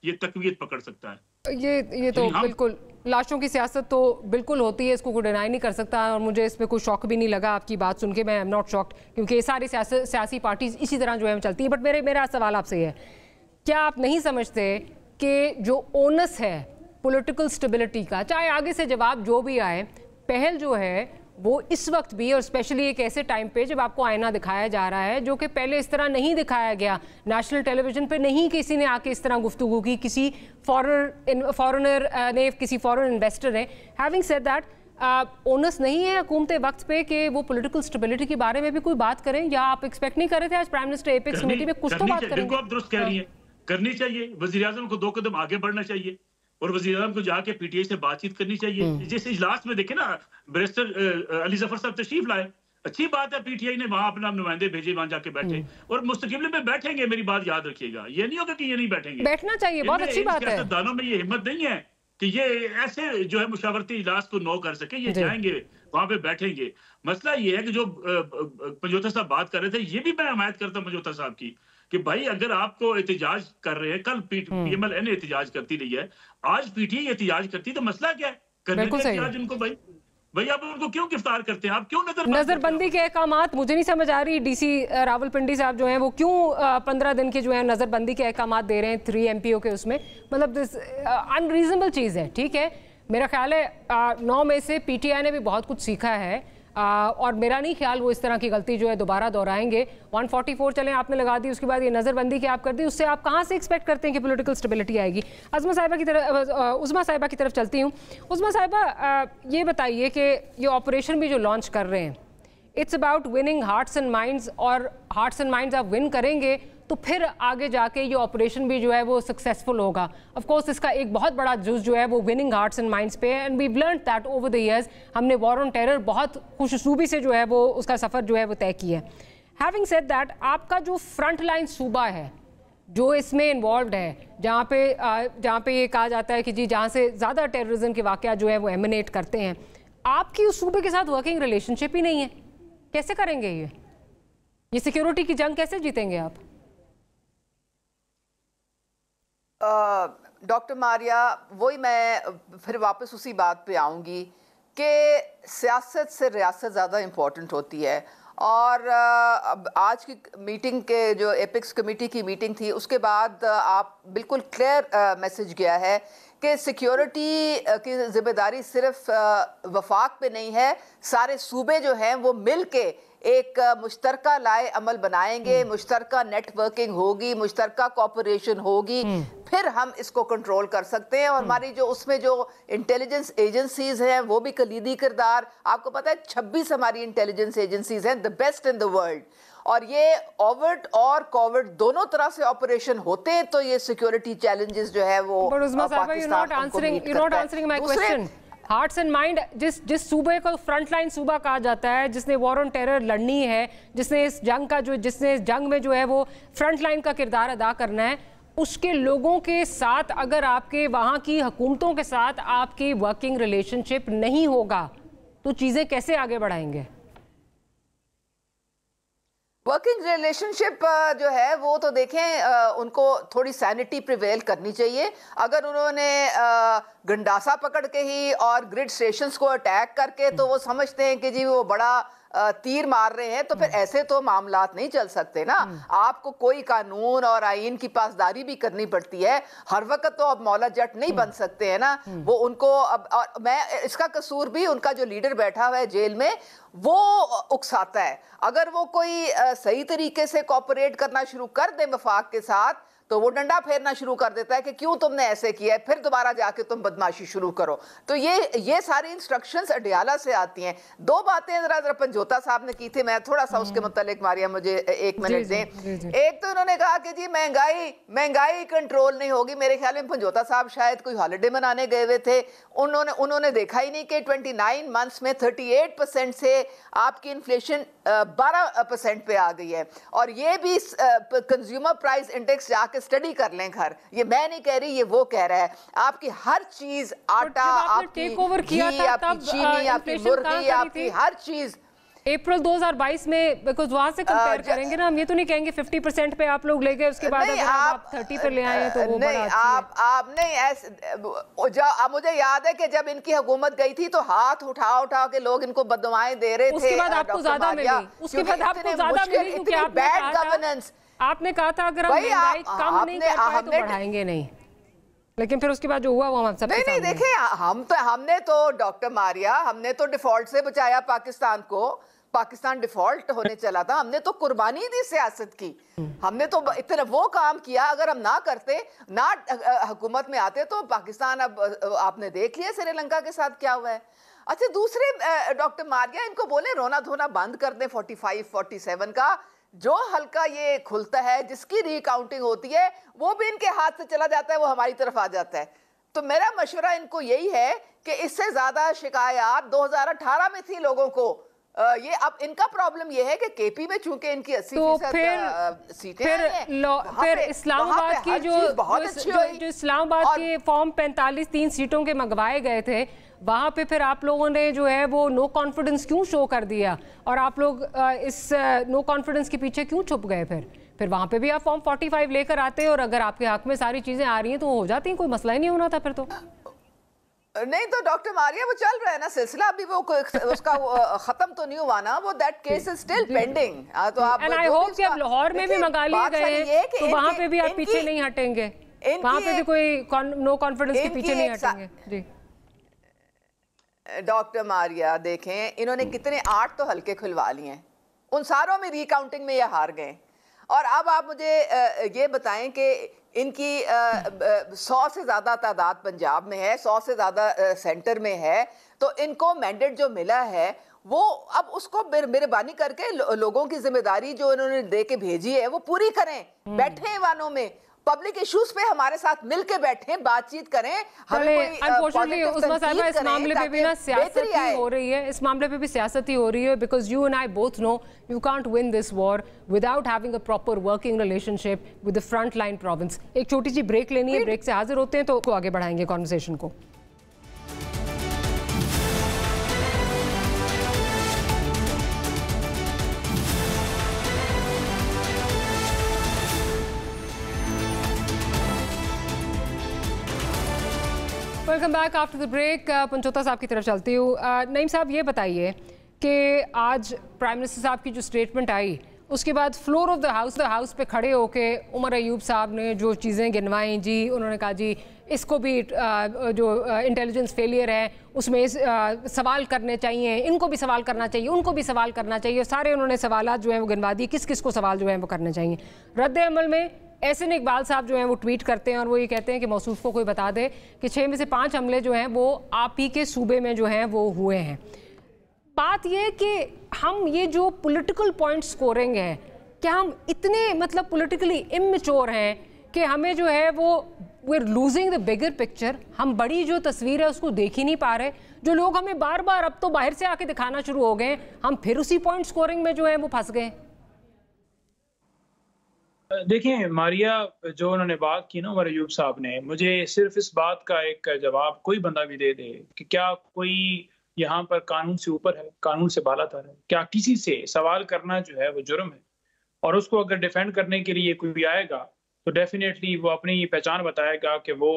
ये तकवीयत पकड़ सकता है। ये तो बिल्कुल लाशों की सियासत तो बिल्कुल होती है, इसको कोई डिनाई नहीं कर सकता। और मुझे इसमें कोई शौक भी नहीं लगा आपकी बात सुन के, मैं एम नॉट शॉक्ड, क्योंकि ये सारी सियासी पार्टीज इसी तरह जो है चलती है। बट मेरा सवाल आपसे है, क्या आप नहीं समझते कि जो ओनस है पॉलिटिकल स्टेबिलिटी का, चाहे आगे से जवाब जो भी आए, पहल जो है वो इस वक्त भी, और स्पेशली एक ऐसे टाइम पे जब आपको आईना दिखाया जा रहा है जो कि पहले इस तरह नहीं दिखाया गया, नेशनल टेलीविजन पे नहीं किसी ने आके इस तरह गुफ्तगू की, किसी फॉरेनर ने, किसी फॉरेन इन्वेस्टर ने। हैविंग सेड दैट, ओनस नहीं है हुकूमत वक्त पे कि वो पॉलिटिकल स्टेबिलिटी के बारे में भी कोई बात करें? या आप एक्सपेक्ट नहीं कर रहे थे आज प्राइम मिनिस्टर एपेक्स कमेटी में कुछ तो बात करेंगे? बिल्कुल आप दुरुस्त कह रही हैं, करनी चाहिए। वज़ीर आज़म को 2 कदम आगे बढ़ना चाहिए और वज़ीर आज़म को जाके पीटीआई से बातचीत करनी चाहिए। जैसे इजलास में देखे ना, बैरिस्टर अली जफर साहब तशरीफ लाए, अच्छी बात है, पीटीआई ने वहां अपना नुमाइंदे भेजे, वहां जाके बैठे और मुस्तकिल में बैठेंगे। मेरी बात याद रखिएगा, ये नहीं होगा कि ये नहीं बैठेंगे, बैठना चाहिए, बहुत अच्छी बात है। सियासतदानों में ये हिम्मत नहीं है कि ये ऐसे जो है मुशावरती इजलास को नो कर सके, ये जाएंगे वहां पे बैठेंगे। मसला ये है कि जो पंजोथा साहब बात कर रहे थे, ये भी मैं हमायत करता हूँ पंजोथा साहब की कि भाई अगर आपको एहतजाज कर रहे हैं, कल पीएमएलएन एहतजाज करती रही है, आज पीटीआई एहतजाज करती, तो मसला क्या है? करने का एहतजाज उनको भाई आप उनको क्यों गिरफ्तार करते हैं? आप क्यों नजरबंदी के अहकामात, मुझे नहीं समझ आ रही, डीसी रावलपिंडी साहब जो हैं वो क्यों 15 दिन के जो है नजरबंदी के अहकामात दे रहे हैं 3 MPO के उसमें? मतलब दिस अनरीजनेबल चीज़ है। ठीक है, मेरा ख्याल है 9 में से पीटीआई ने भी बहुत कुछ सीखा है और मेरा नहीं ख्याल वो इस तरह की गलती जो है दोबारा दोहराएंगे। 144 चलें आपने लगा दी, उसके बाद ये नज़रबंदी की आप कर दी, उससे आप कहाँ से एक्सपेक्ट करते हैं कि पॉलिटिकल स्टेबिलिटी आएगी? उज़मा साहिबा की तरफ चलती हूँ। उज़मा साहिबा, ये बताइए कि ये ऑपरेशन भी जो लॉन्च कर रहे हैं, it's about winning hearts and minds, और हार्ट्स एंड माइंड्स आप विन करेंगे तो फिर आगे जाके ये ऑपरेशन भी जो है वो सक्सेसफुल होगा। ऑफ कोर्स इसका एक बहुत बड़ा जुज जो है वो विनिंग हार्ट्स एंड माइंड्स पे, and we learn that over the years. हमने वॉर ऑन टेरर बहुत खुशसूबी से जो है वो उसका सफ़र जो है वो तय किया है। हैविंग सेड दैट, आपका जो फ्रंट लाइन सूबा है जो इसमें इन्वॉल्व है, जहाँ पे ये कहा जाता है कि जी जहाँ से ज़्यादा टेररिज्म के वाक़या जो है वो एमिनेट करते हैं, आपकी उस सूबे के साथ वर्किंग रिलेशनशिप ही नहीं है, कैसे करेंगे ये सिक्योरिटी की जंग कैसे जीतेंगे आप? डॉक्टर मारिया, वही मैं फिर वापस उसी बात पे आऊँगी कि सियासत से रियासत ज़्यादा इम्पोर्टेंट होती है। और आज की मीटिंग के जो एपेक्स कमेटी की मीटिंग थी उसके बाद आप बिल्कुल क्लियर मैसेज गया है कि सिक्योरिटी की जिम्मेदारी सिर्फ वफाक पे नहीं है, सारे सूबे जो हैं वो मिल के एक मुश्तरका लाए अमल बनाएंगे, मुश्तरका नेटवर्किंग होगी, मुश्तरका कॉपरेशन होगी, फिर हम इसको कंट्रोल कर सकते हैं। और हमारी जो उसमें जो इंटेलिजेंस एजेंसीज हैं वो भी कलीदी किरदार, आपको पता है 26 हमारी इंटेलिजेंस एजेंसीज हैं, the best in the world, और ये ओवर्ट और कोवर्ट दोनों तरह से ऑपरेशन होते हैं, तो ये सिक्योरिटी चैलेंजेस जो है वो हार्ट्स एंड माइंड, जिस सूबे को फ्रंट लाइन सूबा कहा जाता है, जिसने वॉर ऑन टेरर लड़नी है, जिसने इस जंग में जो है वो फ्रंट लाइन का किरदार अदा करना है, उसके लोगों के साथ अगर आपके वहाँ की हुकूमतों के साथ आपकी वर्किंग रिलेशनशिप नहीं होगा तो चीज़ें कैसे आगे बढ़ाएंगे? वर्किंग रिलेशनशिप जो है वो तो देखें, उनको थोड़ी सैनिटी प्रिवेल करनी चाहिए। अगर उन्होंने गंडासा पकड़ के ही और ग्रिड स्टेशंस को अटैक करके तो वो समझते हैं कि जी वो बड़ा तीर मार रहे हैं, तो फिर ऐसे तो मामलात नहीं चल सकते ना। आपको कोई कानून और आईन की पासदारी भी करनी पड़ती है, हर वक्त तो अब मौला जट नहीं बन सकते हैं ना। वो उनको अब, और मैं इसका कसूर भी उनका जो लीडर बैठा हुआ है जेल में वो उकसाता है। अगर वो कोई सही तरीके से कोऑपरेट करना शुरू कर दे वफाक के साथ तो वो डंडा फेरना शुरू कर देता है कि क्यों तुमने ऐसे किया है, फिर दोबारा जाके तुम बदमाशी शुरू करो। तो ये सारी इंस्ट्रक्शंस अडियाला से आती हैं। दो बातें जरा पंजोता साहब ने की थी, मैं थोड़ा सा उसके मुतालिक मारिया मुझे 1 मिनट दें। एक तो उन्होंने कहा कि जी महंगाई कंट्रोल नहीं होगी। मेरे ख्याल में पंजोता साहब शायद कोई हॉलिडे मनाने गए हुए थे, उन्होंने देखा ही नहीं कि 29 मंथ्स में 38% से आपकी इन्फ्लेशन 12% पे आ गई है। और ये भी कंज्यूमर प्राइस इंडेक्स जाके स्टडी कर लें घर, ये मैं नहीं कह रही, ये वो कह रहा है। आपकी हर चीज, आटा, आपकी घी, आपकी चीनी, आपकी मुर्गी, आपकी हर चीज अप्रैल 2022 में, बिकॉज वहां से कंपेयर करेंगे ना, हम ये तो नहीं कहेंगे 50% पे आप लोग ले गए, उसके बाद अगर आप 30 पे ले आए हैं तो वो बड़ा अच्छा है। आप नहीं ऐसे, मुझे याद है कि जब इनकी हुकूमत गई थी तो हाथ उठा के लोग इनको बददुआएं दे रहे थे। उसके बाद आपको ज्यादा मिली, उसके बाद आपको ज्यादा मिली क्योंकि आपने कहा था अगर हम महंगाई कम नहीं कर पाए तो बढ़ाएंगे नहीं, लेकिन फिर उसके बाद जो हुआ वो हम सब नहीं देखे। हमने तो डॉक्टर मारिया, हमने तो डिफॉल्ट से बचाया पाकिस्तान को। पाकिस्तान डिफॉल्ट होने चला था, हमने तो कुर्बानी दी सियासत की, हमने तो इतना वो काम किया। अगर हम ना करते, ना हुकूमत में आते तो पाकिस्तान, अब आपने देख लिया श्रीलंका के साथ क्या हुआ है। अच्छा, दूसरे डॉक्टर मारिया, इनको बोले रोना धोना बंद कर दें 45-47 का। जो हल्का ये खुलता है, जिसकी रिकाउंटिंग होती है, वो भी इनके हाथ से चला जाता है, वो हमारी तरफ आ जाता है। तो मेरा मशवरा इनको यही है कि इससे ज्यादा शिकायत 2018 में थी लोगों को। ये अब इनका प्रॉब्लम ये है कि केपी में चूंकि इनकी 80% सीटें फिर इस्लामाबाद की जो इस्लामाबाद के फॉर्म 45-3 सीटों के मंगवाए गए थे, वहां पे फिर आप लोगों ने जो है वो नो कॉन्फिडेंस क्यों शो कर दिया, और आप लोग इस नो कॉन्फिडेंस के पीछे क्यों छुप गए? फिर वहां पे भी आप फॉर्म 45 लेकर आते हैं, और अगर आपके हक में सारी चीजें आ रही हैं तो हो जाती हैं, कोई मसला ही नहीं होना था फिर तो। नहीं तो डॉक्टर मारिया, वो चल रहा है ना सिलसिला, अभी वो उसका खत्म तो नहीं हुआ ना, वो that case is still pending. तो आप एंड आई होप कि अब लाहौर में भी मंगा लिए गए हैं तो वहां पे भी आप पीछे नहीं हटेंगे, वहां पे भी कोई नो कॉन्फिडेंस के पीछे नहीं हटेंगे। जी डॉक्टर मारिया, देखें इन्होंने कितने 8 तो हल्के खुलवा लिए हैं, उन सारों में रिकाउंटिंग में ये हार गए। और अब आप मुझे ये बताएं कि इनकी 100 से ज़्यादा तादाद पंजाब में है, 100 से ज़्यादा सेंटर में है, तो इनको मैंडेट जो मिला है वो अब उसको मेहरबानी करके लोगों की जिम्मेदारी जो इन्होंने दे के भेजी है वो पूरी करें। बैठे वालों में पब्लिक इश्यूज पे हमारे साथ मिलके बैठे, बातचीत करें। अनफॉर्चुनेटली उस्मा साहिबा, इस मामले पे भी ना सियासत ही हो रही है, इस मामले पे भी सियासत ही हो रही है, because you and I both know you can't win this war without having a proper working relationship with the front line province. एक छोटी सी ब्रेक लेनी है, ब्रेक से हाजिर होते हैं तो आगे बढ़ाएंगे कॉन्वर्सेशन को। Welcome back after the break. Panchota साहब की तरफ चलती हूँ। नईम साहब, ये बताइए कि आज प्राइम मिनिस्टर साहब की जो स्टेटमेंट आई उसके बाद फ्लोर ऑफ द हाउस पे खड़े होके उमर अयूब साहब ने जो चीज़ें गिनवाई जी, उन्होंने कहा जी इसको भी जो इंटेलिजेंस फेलियर है उसमें सवाल करने चाहिए, इनको भी सवाल करना चाहिए, उनको भी सवाल करना चाहिए। सारे उन्होंने सवालात जो हैं वो गिनवा दिए, किस किस को सवाल जो हैं वो करने चाहिए। रद्द अमल में एहसन इकबाल साहब जो हैं वो ट्वीट करते हैं और वो ये कहते हैं कि मौसूफ को कोई बता दे कि 6 में से 5 हमले जो हैं वो आप ही के सूबे में जो हैं वो हुए हैं। बात ये कि हम ये जो पॉलिटिकल पॉइंट स्कोरिंग है, क्या हम इतने मतलब पॉलिटिकली इमेच्योर हैं कि हमें जो है वो we are losing the bigger picture, हम बड़ी जो तस्वीर है उसको देख ही नहीं पा रहे। जो लोग हमें बार बार अब तो बाहर से आके दिखाना शुरू हो गए, हम फिर उसी पॉइंट स्कोरिंग में जो है वो फंस गए। देखिए मारिया, जो उन्होंने बात की ना उमर अयूब साहब ने, मुझे सिर्फ इस बात का एक जवाब कोई बंदा भी दे दे कि क्या कोई यहाँ पर कानून से ऊपर है, कानून से बालातर है? क्या किसी से सवाल करना जो है वो जुर्म है? और उसको अगर डिफेंड करने के लिए कोई आएगा तो डेफिनेटली वो अपनी पहचान बताएगा कि वो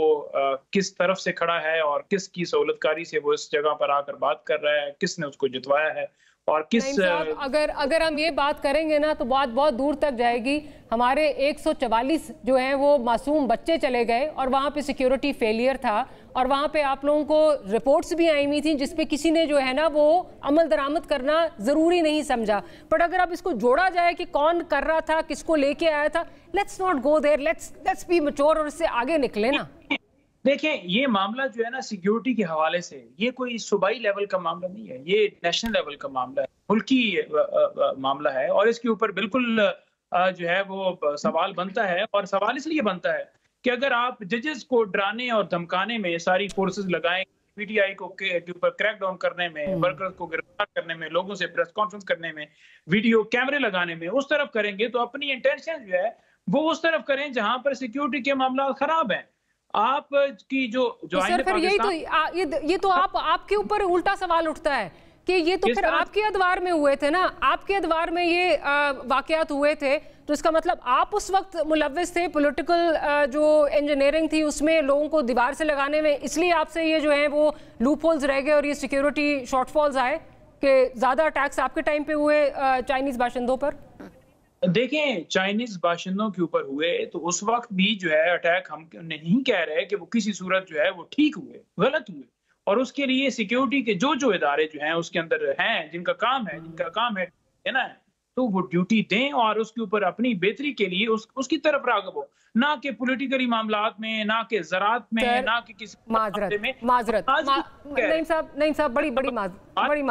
किस तरफ से खड़ा है और किसकी सहूलतकारी से वो इस जगह पर आकर बात कर रहा है, किसने उसको जितवाया है और किस। अगर हम ये बात करेंगे ना तो बात बहुत दूर तक जाएगी। हमारे 144 जो हैं वो मासूम बच्चे चले गए और वहाँ पे सिक्योरिटी फेलियर था और वहाँ पे आप लोगों को रिपोर्ट्स भी आई हुई थी जिसपे किसी ने जो है ना वो अमल दरामद करना ज़रूरी नहीं समझा। बट अगर अब इसको जोड़ा जाए कि कौन कर रहा था, किसको लेके आया था, let's not go there, let's be mature और इससे आगे निकले ना। देखें, ये मामला जो है ना सिक्योरिटी के हवाले से, ये कोई सूबाई लेवल का मामला नहीं है, ये नेशनल लेवल का मामला है, मुल्की मामला है और इसके ऊपर बिल्कुल जो है वो सवाल बनता है। और सवाल इसलिए बनता है कि अगर आप जजेस को डराने और धमकाने में सारी फोर्सेस लगाएं, पीटीआई को के ऊपर क्रैक डाउन करने में, वर्कर्स को गिरफ्तार करने में, लोगों से प्रेस कॉन्फ्रेंस करने में, वीडियो कैमरे लगाने में, उस तरफ करेंगे तो अपनी इंटेंशन जो है वो उस तरफ करें जहां पर सिक्योरिटी के मामला खराब हैं। आप की जो तो सर फिर यही तो ये तो आपके ऊपर उल्टा सवाल उठता है कि ये तो फिर आपके अदवार में हुए थे ना, आपके अदवार में ये वाकयात हुए थे, तो इसका मतलब आप उस वक्त मुलव्विस थे पॉलिटिकल जो इंजीनियरिंग थी उसमें लोगों को दीवार से लगाने में, इसलिए आपसे ये जो है वो लूप होल्स रह गए और ये सिक्योरिटी शॉर्टफॉल्स आए कि ज्यादा अटैक्स आपके टाइम पे हुए चाइनीज बाशिंदों पर। देखें, चाइनीज बाशिंदों के ऊपर हुए तो उस वक्त भी जो है अटैक हम नहीं कह रहे कि वो किसी सूरत जो है वो ठीक हुए, गलत हुए। और उसके लिए सिक्योरिटी के जो इदारे जो हैं उसके अंदर हैं, जिनका काम है ना, तो वो ड्यूटी दें और उसके ऊपर अपनी बेहतरी के लिए उसकी तरफ राग़िब हो, ना कि पॉलिटिकली मामलात में, ना कि ज़रात में, ना कि किसी माजरत नहीं साहब बड़ी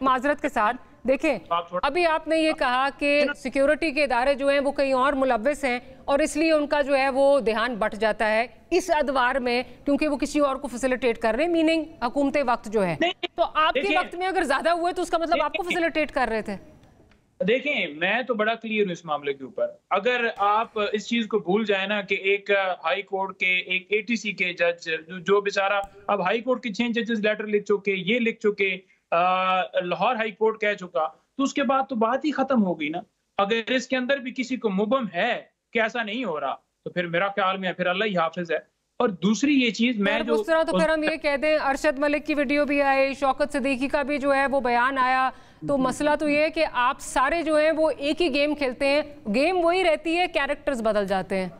माजरत के साथ देखें, अभी आपने ये कहा कि सिक्योरिटी के इदारे जो हैं वो कहीं और मुलव्विस हैं और इसलिए उनका जो है वो ध्यान बट जाता है इस अदवार में क्योंकि वो किसी और को फैसिलिटेट कर रहे हैं, मीनिंग हुकूमत वक्त जो है। तो आपके वक्त में अगर ज्यादा हुए तो उसका मतलब आपको फैसिलिटेट कर रहे थे। देखें, मैं तो बड़ा क्लियर हूँ इस मामले के ऊपर। अगर आप इस चीज को भूल जाए ना कि एक हाई कोर्ट के, एक एटीसी के जज जो बेचारा अब हाई कोर्ट के 6 जजेस लेटर लिख चुके, ये लिख चुके, लाहौर हाई कोर्ट कह चुका, तो उसके बाद तो बात ही खत्म हो गई ना। अगर इसके अंदर भी किसी को मुबम है कि ऐसा नहीं हो रहा तो फिर मेरा ख्याल में फिर अल्लाह ही हाफिज है। और दूसरी ये चीज मैं जो उस तरह तो फिर हम ये कह दें, अरशद मलिक की वीडियो भी आई, शौकत सिद्दीकी का भी जो है वो बयान आया, तो मसला तो ये है कि आप सारे जो हैं वो एक ही गेम खेलते हैं, गेम वही रहती है, कैरेक्टर्स बदल जाते हैं।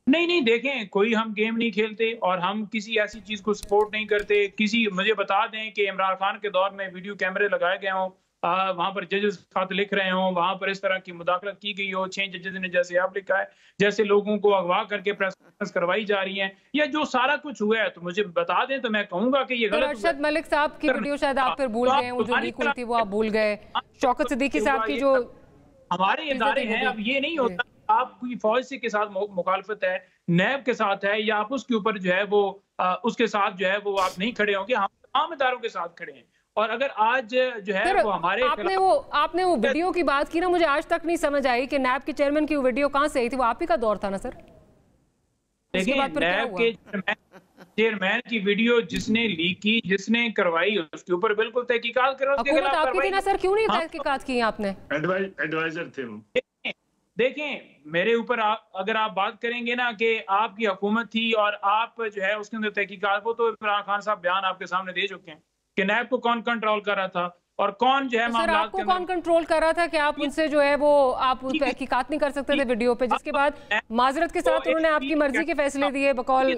नहीं देखें, कोई हम गेम नहीं खेलते और हम किसी ऐसी चीज को सपोर्ट नहीं करते। किसी मुझे बता दें कि इमरान खान के दौर में वीडियो कैमरे लगाए गए हों, वहां पर जजेस खत लिख रहे हों, वहां पर इस तरह की मुदाखलत की गई हो, 6 जजेस ने जैसे आप लिखा है, जैसे लोगों को अगवा करके प्रेस कॉन्फ्रेंस करवाई जा रही है, या जो सारा कुछ हुआ है, तो मुझे बता दें तो मैं कहूंगा कि ये गलत। अरशद मलिक साहब की वीडियो शायद आप फिर भूल गए, वो जो लीक हुई थी वो आप भूल गए। शौकत सिद्दीकी साहब की जो हमारे इदारे हैं, अब ये नहीं होता आपकी फौज से के साथ मुखालफत है, नैब के साथ है, या आप उसके ऊपर जो है वो उसके साथ जो है वो आप नहीं खड़े होंगे, हम तमाम इदारों के साथ खड़े हैं। और अगर आज जो है वो हमारे आपने वो वीडियो की बात की ना, मुझे आज तक नहीं समझ आई कि नैब के चेयरमैन की वो वीडियो कहां से आई थी, वो आप ही का दौर था ना सर? देखिए, नैब के चेयरमैन की वीडियो जिसने लीक की, जिसने करवाई, उसके ऊपर बिल्कुल तहकीकात करो। हुकूमत आपकी थी ना सर, क्यों नहीं तहकीकात की आपने? एडवाइजर थे वो। देखें, मेरे ऊपर अगर आप बात करेंगे ना कि आपकी हुकूमत थी और आप जो है उसके अंदर तहकीकात, वो तो इमरान खान साहब बयान आपके सामने दे चुके हैं कि नैब को कौन कंट्रोल कर रहा था और कौन जो है तो सर आपको कौन कंट्रोल कर रहा था कि आप उनसे जो है वो आप तहकीकात नहीं कर सकते थे वीडियो पे, जिसके बाद माजरत के साथ उन्होंने आपकी मर्जी के फैसले दिए बकौल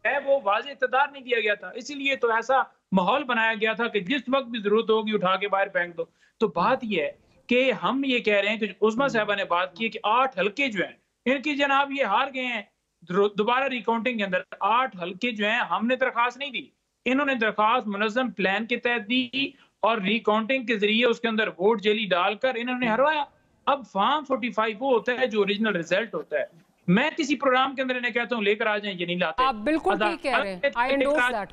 है वो वाज़ेह इक़्तिदार नहीं दिया गया था, इसीलिए तो ऐसा माहौल बनाया गया था कि जिस वक्त भी जरूरत होगी उठा के बाहर फेंक दो। तो बात यह है कि हम ये कह रहे हैं कि उस्मा साहबा ने बात की कि 8 हल्के जो हैं इनकी जनाब ये हार गए हैं दोबारा रिकाउंटिंग के अंदर। 8 हल्के जो हैं हमने दरखास्त नहीं दी, इन्होंने दरखास्त मुनज़्ज़म प्लान के तहत दी और रिकाउंटिंग के जरिए उसके अंदर वोट जेली डालकर इन्होंने हरवाया। अब फॉर्म 45 वो होता है जो ओरिजिनल रिजल्ट होता है। मैं किसी प्रोग्राम के अंदर इन्हें कहता हूँ लेकर आ जाएं, ये नहीं लाते। आप बिल्कुल ठीक कह रहे हैं, आई एंडोर्स दैट।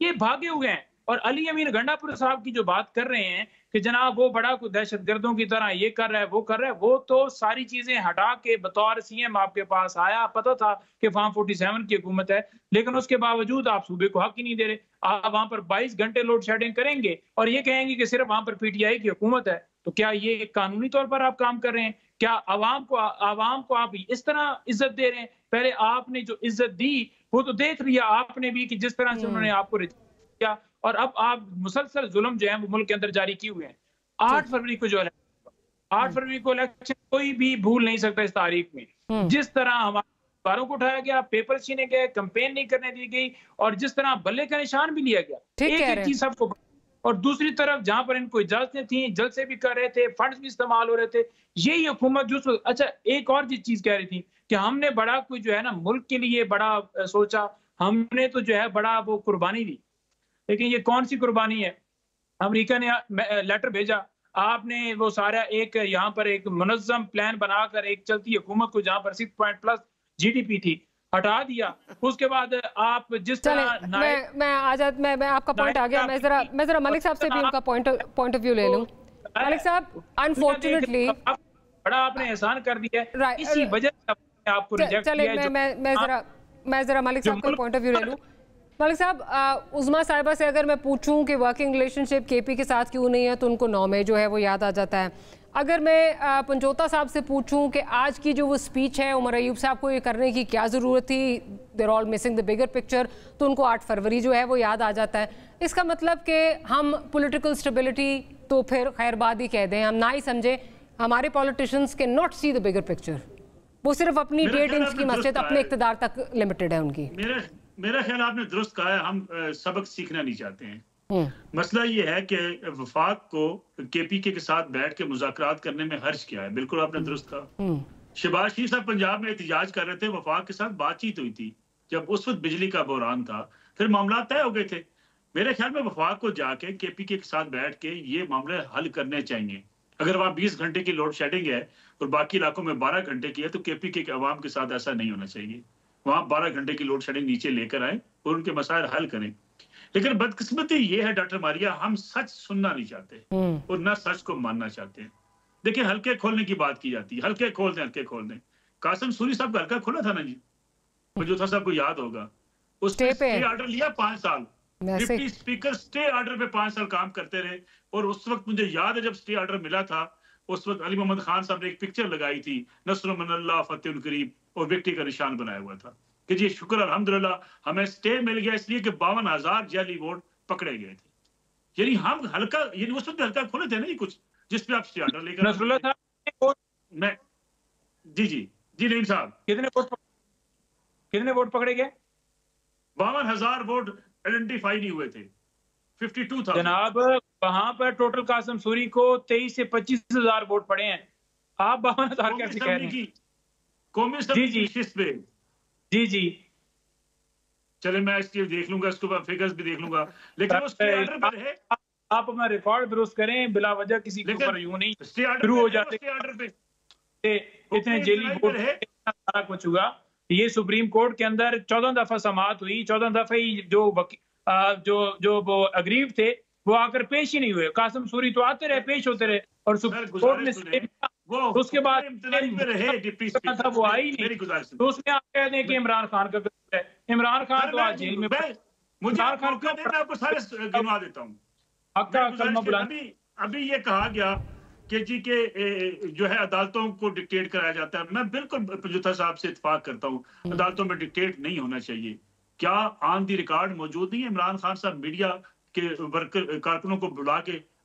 ये भागे हुए हैं। और अली अमीन गंडापुर साहब की जो बात कर रहे हैं कि जनाब वो बड़ा कुछ दहशतगर्दों की तरह ये कर रहा है वो कर रहा है, वो तो सारी चीजें हटा के बतौर सीएम आपके पास आया, पता था कि फॉर्म 47 की हुकूमत है, लेकिन उसके बावजूद आप सूबे को हक ही नहीं दे रहे। आप वहां पर 22 घंटे लोड शेडिंग करेंगे और ये कहेंगे कि सिर्फ वहां पर पीटीआई की हुकूमत है। तो क्या ये कानूनी तौर पर आप काम कर रहे हैं? क्या आवाम को आप इस तरह इज्जत दे रहे हैं? पहले आपने जो इज्जत दी वो तो देख लिया आपने भी कि जिस तरह से उन्होंने आपको किया, और अब आप मुसलसल जुल्म जो है वो मुल्क के अंदर जारी किए हुए हैं। 8 फरवरी को जो 8 फरवरी को इलेक्शन कोई भी भूल नहीं सकता इस तारीख में। जिस तरह हमारे कारों को उठाया गया, पेपर छीने गए, कैंपेन नहीं करने दी गई और जिस तरह बल्ले का निशान भी लिया गया, एक चीज सबको। और दूसरी तरफ जहां पर इनको इजाजतें थी, जलसे भी कर रहे थे, फंड्स भी इस्तेमाल हो रहे थे, यही हुकूमत जो अच्छा एक और चीज कह रही थी कि हमने बड़ा कुछ जो है ना मुल्क के लिए बड़ा सोचा, हमने तो जो है बड़ा वो कुर्बानी दी। लेकिन ये कौन सी कुर्बानी है? अमेरिका ने लेटर भेजा, आपने वो सारा एक यहाँ पर एक मुनज़्ज़म प्लान बनाकर एक चलती हुकूमत को जहाँ पर 6+ GDP थी हटा दिया। उसके बाद आप जिस तरह मैं आपका पॉइंट आ गया, मैं जरा मलिक साहब से भी उनका पॉइंट ऑफ व्यू ले लूं। मलिक साहब, अनफॉर्चुनेटली बड़ा आपने एहसान कर दिया है, इसी वजह से आपको रिजेक्ट किया। मैं जरा मलिक साहब का पॉइंट ऑफ व्यू ले लूं। मलिक साहब, उज़मा साहिबा से अगर मैं पूछूं कि वर्किंग रिलेशनशिप केपी के साथ क्यों नहीं है तो उनको 9 मई जो है वो याद आ जाता है। अगर मैं पंजोता साहब से पूछूं कि आज की जो वो स्पीच है उमर अयूब साहब को ये करने की क्या ज़रूरत थी, they're all missing the bigger picture, तो उनको 8 फरवरी जो है वो याद आ जाता है। इसका मतलब कि हम पॉलिटिकल स्टेबिलिटी तो फिर खैरबाद ही कह दें, हम ना ही समझे, हमारे पॉलिटिशियंस के not see the bigger picture, वो सिर्फ अपनी 1.5 इंच की मस्जिद अपने इक़्तिदार तक लिमिटेड है उनकी। मेरा ख्याल आपने दुरुस्त कहा है, हम सबक सीखना नहीं चाहते हैं। मसला ये है कि वफाक को केपीके के साथ बैठ के मुज़ाकरात करने में हर्ज क्या है, बिल्कुल आपने दुरुस्त कहा। शहबाज शरीफ साहब पंजाब में एहतजाज कर रहे थे, वफाक के साथ बातचीत हुई थी जब उस वक्त बिजली का बहरान था, फिर मामला तय हो गए थे। मेरे ख्याल में वफाक को जाके केपीके के साथ बैठ के ये मामले हल करने चाहिए। अगर वहाँ 20 घंटे की लोड शेडिंग है और बाकी इलाकों में 12 घंटे की है तो केपीके के अवाम के साथ ऐसा नहीं होना चाहिए। वहाँ 12 घंटे की लोड शेडिंग नीचे लेकर आए और उनके मसाइल हल करें। लेकिन बदकिस्मती ये है डॉक्टर मारिया, हम सच सुनना नहीं चाहते और ना सच को मानना चाहते हैं। देखिए, हल्के खोलने की बात की जाती है, हल्के खोल दें, हल्के खोल दें। कासिम सूरी साहब का हल्का खोला था ना जी, जो था सबको याद होगा। उसने स्टे ऑर्डर लिया 5 साल, डिप्टी स्पीकर स्टे ऑर्डर पे 5 साल काम करते रहे। और उस वक्त मुझे याद है जब स्टे ऑर्डर मिला था, उस वक्त अली मोहम्मद खान साहब ने एक पिक्चर लगाई थी, नस्र मिनल्लाह फतेहुल करीब, और विक्ट्री का निशान बनाया हुआ था कि जी शुक्र अल्हम्दुलिल्लाह हमें स्टे मिल गया, इसलिए कि 52,000 जाली वोट पकड़े गए थे। यानी हम हल्का, यानी उस वक्त हल्का खोले थे ना, कुछ जिस पे आप स्टे ऑर्डर लेकर नसरुल्लाह था। मैं जी लीम साहब, कितने वोट पकड़े गए? 52,000 वोट आइडेंटिफाई नहीं हुए थे, 52 था जनाब। वहां पर टोटल कासिम सूरी को 23 से 25,000 वोट पड़े हैं, आप 52,000 कैसे कह रहे हैं? कौमी पे जी चले, मैं इसके देख लूंगा, इसको फिगर्स भी देख लूंगा, लेकिन उसके ऑर्डर पर है। आप अपना रिकॉर्ड दुरुस्त करें, बिला वजह किसी के ऊपर यूं नहीं शुरू हो जाते इतने जेली वोट है। सारा कुछ हुआ, ये सुप्रीम कोर्ट के अंदर 14 दफा समाअत हुई, 14 दफे जो वो अग्रीव थे वो आकर पेश ही नहीं हुए। कासिम सूरी तो आते रहे, पेश होते रहे, और सुप्रीम कोर्ट ने उसके बाद था वो आई नहीं। तो उसमें आप कह दें कि इमरान खान का कसूर है। इमरान खान तो आज जेल में, मुझे आपको सारे गिनवा देता हूँ। अभी ये कहा गया कि जी के जो है अदालतों को डिक्टेट कराया जाता है। मैं बिल्कुल पंजुता साहब से इत्तेफाक करता हूँ, अदालतों में डिक्टेट नहीं होना चाहिए। क्या ऑन दी रिकॉर्ड मौजूद नहीं है इमरान खान साहब मीडिया के वर्कर कारकुनों को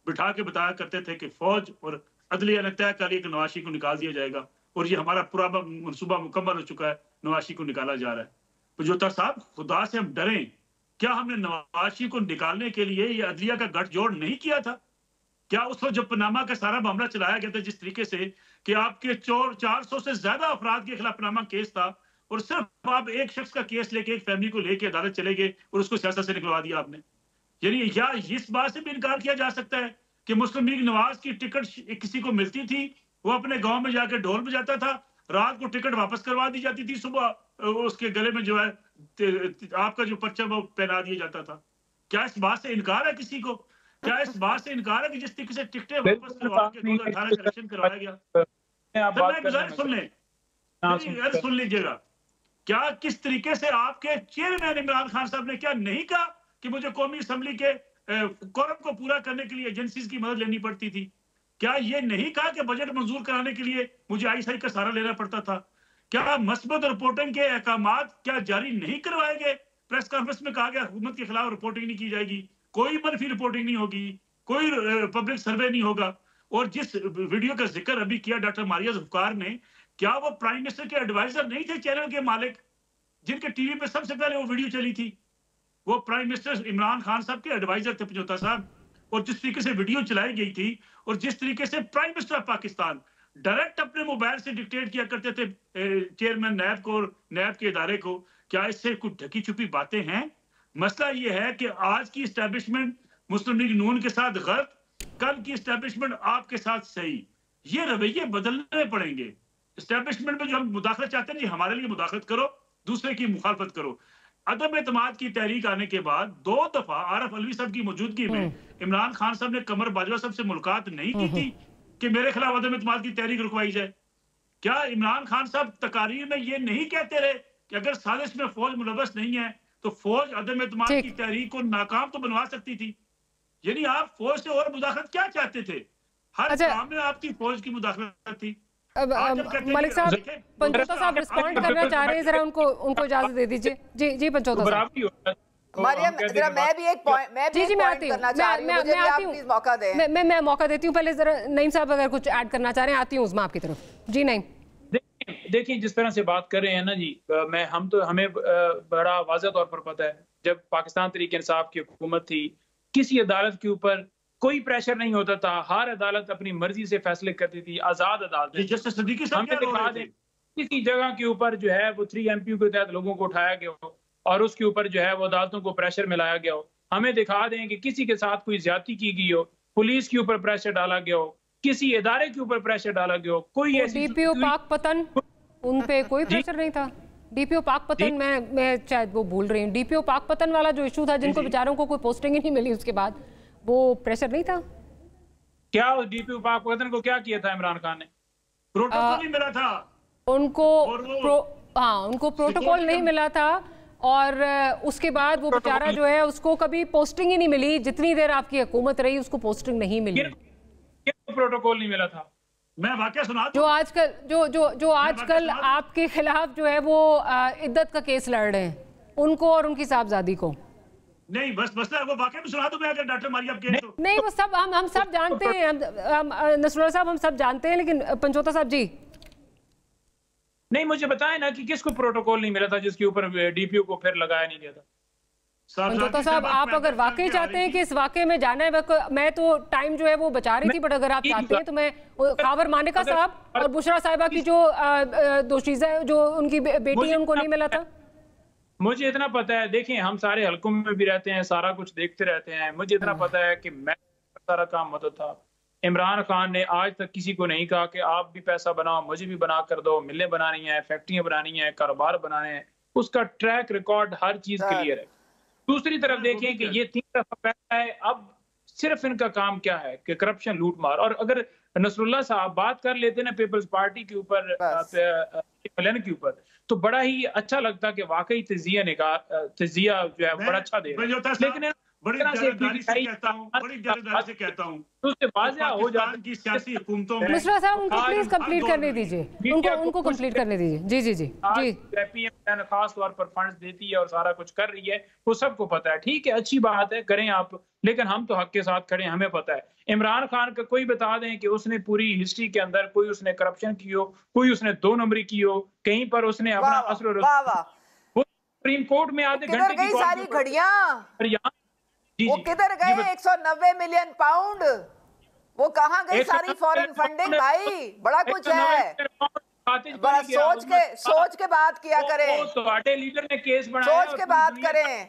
बिठा के बताया करते थे कि फौज और अदलिया ने तय कर लिया कि नवाशी को निकाल दिया जाएगा और ये हमारा पूरा मनसूबा मुकम्मल हो चुका है, नवाशी को निकाला जा रहा है। तो जो साहब, खुदा से हम डरें, क्या हमने नवाशी को निकालने के लिए ये अदलिया का गठजोड़ नहीं किया था? क्या उस वक्त जब पनामा का सारा मामला चलाया गया था जिस तरीके से कि आपके 400 से ज्यादा अफराद के खिलाफ पनामा केस था और सिर्फ आप एक शख्स का केस लेके एक फैमिली को लेके अदालत चले गए और उसको सियासत से निकलवा दिया आपने? यानी या इस बात से भी इनकार किया जा सकता है कि मुस्लिम लीग नवाज की टिकट किसी को मिलती थी, वो अपने गांव में जाकर ढोल बजाता था, रात को टिकट वापस करवा दी जाती थी, सुबह उसके गले में जो है आपका जो पर्चा वो पहना दिया जाता था? क्या इस बात से इनकार है किसी को? क्या इस बात से इनकार है कि जिस तरीके से टिकटें वापस करवा के 2018 का इलेक्शन करवाया गया? सुन लीजिएगा, क्या किस तरीके से आपके चेयरमैन इमरान खान साहब ने क्या नहीं कहा कि मुझे कौमी असम्बली के कोरम को पूरा करने के लिए एजेंसीज की मदद लेनी पड़ती थी? क्या ये नहीं कहा कि बजट मंजूर कराने के लिए मुझे ISI का सहारा लेना पड़ता था? क्या मस्बत रिपोर्टिंग के अहकामात क्या जारी नहीं करवाए गए? प्रेस कॉन्फ्रेंस में कहा गया हुकूमत के खिलाफ रिपोर्टिंग नहीं की जाएगी, कोई मनफी रिपोर्टिंग नहीं होगी, कोई पब्लिक सर्वे नहीं होगा। और जिस वीडियो का जिक्र अभी किया डॉक्टर मारिया जुल्फिकार ने, क्या वो प्राइम मिनिस्टर के एडवाइजर नहीं थे, चैनल के मालिक जिनके टीवी पे सबसे पहले वो वीडियो चली थी? वो प्राइम मिनिस्टर इमरान खान साहब के एडवाइजर थे पंजोता साहब। और जिस तरीके से वीडियो चलाई गई थी और जिस तरीके से prime minister of Pakistan direct अपने मोबाइल से डिक्टेट किया करते थे चेयरमैन नैब को और नैब के इदारे को, क्या इससे कुछ ढकी छुपी बातें हैं? मसला ये है कि आज की एस्टेब्लिशमेंट मुस्लिम लीग नून के साथ गलत, कल की एस्टेब्लिशमेंट आपके साथ सही। ये रवैये बदलने पड़ेंगे। एस्टेब्लिशमेंट में जो हम मुदाखलत चाहते हैं, जी हमारे लिए मुदाखलत करो, दूसरे की मुखालफत करो। अदम एतमाद की तहरीक आने के बाद 2 दफा आरफ अलवी साहब की मौजूदगी में इमरान खान साहब ने कमर बाजवा साहब से मुलाकात नहीं की थी कि मेरे खिलाफ अदम एतमाद की तहरीक रुकवाई जाए? क्या इमरान खान साहब तकारीर में ये नहीं कहते रहे कि अगर साजिश में फौज मुलव्वस नहीं है तो फौज अदम एतमाद की तहरीक को नाकाम तो बनवा सकती थी? यानी आप फौज से और मुदाखलत क्या चाहते थे? हर काम में आपकी फौज की मुदाखलत थी। मलिक साहब, पंचोता साहब रिस्पॉन्ड करना चाह रहे हैं, जरा उनको इजाजत दे दीजिए। जी पंचोता साहब। मरियम, जरा मैं भी एक पॉइंट करना चाह रही हूं, मुझे भी आप प्लीज मौका दें। मैं मौका देती हूं। पहले जरा नईम साहब अगर कुछ ऐड करना चाह रहे हैं, आती हूं उस्मा आपकी तरफ। जी नईम। देखिए, जिस तरह से बात कर रहे हैं ना जी, हमें बड़ा वाज़ेह तौर पर पता है, जब पाकिस्तान तहरीक इंसाफ की हुकूमत थी, किसी अदालत के ऊपर कोई प्रेशर नहीं होता था। हर अदालत अपनी मर्जी से फैसले करती थी, आजाद अदालत। जस्टिस सिद्दीकी साहब हमें दिखा दें किसी जगह के ऊपर जो है वो 3 MPU के तहत लोगों को उठाया गया हो और उसके ऊपर जो है वो अदालतों को प्रेशर में लाया गया हो। हमें दिखा दें कि किसी के साथ कोई ज्यादती की गई हो, पुलिस के ऊपर प्रेशर डाला गया हो, किसी इदारे के ऊपर प्रेशर डाला गया हो। कोई DPO पाकपतन, उन पे कोई प्रेशर नहीं था। DPO पाकपतन, मैं शायद वो भूल रही हूँ, DPO पाकपतन वाला जो इशू था, जिनको बेचारों को कोई पोस्टिंग ही नहीं मिली उसके बाद, वो प्रेशर नहीं था क्या? DPO पाकपतन को क्या किया था इमरान खान ने? प्रोटोकॉल नहीं मिला था उनको, उनको प्रोटोकॉल नहीं मिला था और उसके बाद वो बेचारा जो है उसको कभी पोस्टिंग ही नहीं मिली। जितनी देर आपकी हुकूमत रही उसको पोस्टिंग नहीं मिली। प्रोटोकॉल नहीं मिला था? मैं वाकया सुना जो आजकल आपके खिलाफ जो है वो इद्दत का केस लड़ रहे हैं, उनको और उनकी साहबजादी को। नहीं, बस मसला वो वाकया में सुना दूं मैं, अगर डॉक्टर मारिया आपके तो नहीं, वो सब हम सब जानते हैं, नसरुल्लाह साहब हम सब जानते हैं, लेकिन पंचोता साहब जी नहीं, मुझे बताएं ना कि किसको प्रोटोकॉल नहीं मिला था जिसके ऊपर DPO को फिर लगाया नहीं गया था? पंचोता साहब, आप अगर वाकई चाहते हैं कि इस वाकये में जाना है, मैं तो टाइम जो है वो बचा रही थी, बट अगर आप चाहते हैं तो मैं खावर मानिका साहब और बुशरा साहिबा की जो दोशीज़ा जो उनकी बेटी है उनको नहीं मिला था। मुझे इतना पता है, देखें हम सारे हलकों में भी रहते हैं, सारा कुछ देखते रहते हैं। मुझे इतना पता है कि मैं सारा काम मदद था। इमरान खान ने आज तक किसी को नहीं कहा कि आप भी पैसा बनाओ, मुझे भी बना कर दो, मिलें बनानी है, फैक्ट्रियां बनानी है, कारोबार बनाने हैं। उसका ट्रैक रिकॉर्ड हर चीज क्लियर है। दूसरी तरफ देखें कि ये 3 दफा पैसा है, अब सिर्फ इनका काम क्या है कि करप्शन, लूट मार। और अगर नसरुल्लाह साहब बात कर लेते ना पीपल्स पार्टी के ऊपर, के ऊपर, तो बड़ा ही अच्छा लगता कि वाकई तजिया जो है बड़ा अच्छा दे रहा है। लेकिन बड़ी ज़िम्मेदारी से कहता हूँ, बड़ी ज़िम्मेदारी से कहता हूँ, उससे वाज़ेह हो जाता की सियासी हुकूमतों में मुशर्रफ साहब उनको प्लीज कंप्लीट करने दीजिए, उनको कंप्लीट करने दीजिए। जी जी जी जी। पीएम खास तौर पर फंड्स देती है और सारा कुछ कर रही है, वो सबको पता है। ठीक है, अच्छी बात है, करें आप, लेकिन हम तो हक के साथ खड़े, हमें पता है। इमरान खान का कोई बता दें कि उसने पूरी हिस्ट्री के अंदर कोई उसने करप्शन की हो, कोई उसने 2 नंबरी की हो, कहीं पर उसने अपना असर सुप्रीम कोर्ट में आधे घंटे की सारी घड़ियां वो किधर गए? 190 मिलियन पाउंड वो कहाँ गई सारी फॉरेन फंडिंग? भाई बड़ा कुछ है, बड़ा सोच के बात किया करें। ਤੁਹਾਡੇ ਲੀਡਰ ने केस बनाया, सोच के बात करें।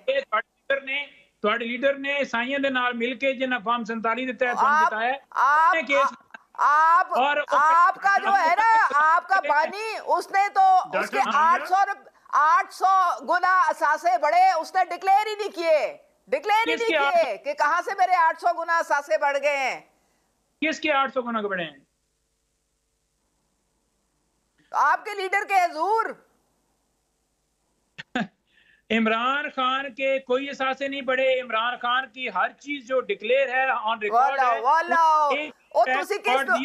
ਤੁਹਾਡੇ ਲੀਡਰ ने ईसाइयों के नाल मिलके जिन्हें फॉर्म 47 के तहत जिताया, आपका जो है ना, आपका बानी, उसने तो उसके 800 गुना असासे बढ़े, उसने डिक्लेयर ही नहीं किए कि कहां से मेरे 800 गुना असासे बढ़ गए हैं। किसके 800 गुना बढ़े हैं? आपके लीडर के हुजूर। इमरान खान के कोई असासे नहीं बढ़े। इमरान खान की हर चीज जो डिक्लेयर है, ऑन रिकॉर्ड है।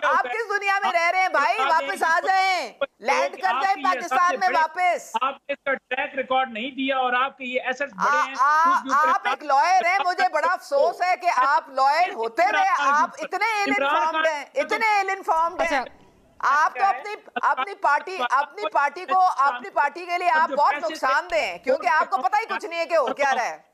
आप किस दुनिया में रह रहे हैं भाई? वापस आ जाएं, लैंड कर जाएं पाकिस्तान में वापस। आपने इसका ट्रैक रिकॉर्ड नहीं दिया और आपके ये एसेट्स बड़े हैं। आप एक लॉयर हैं, मुझे बड़ा अफसोस है कि आप लॉयर होते रहे, आप इतने इल इन्फॉर्म्ड हैं। आप तो अपनी पार्टी के लिए आप बहुत नुकसान दें, क्योंकि आपको पता ही कुछ नहीं है कि हो क्या रहा है।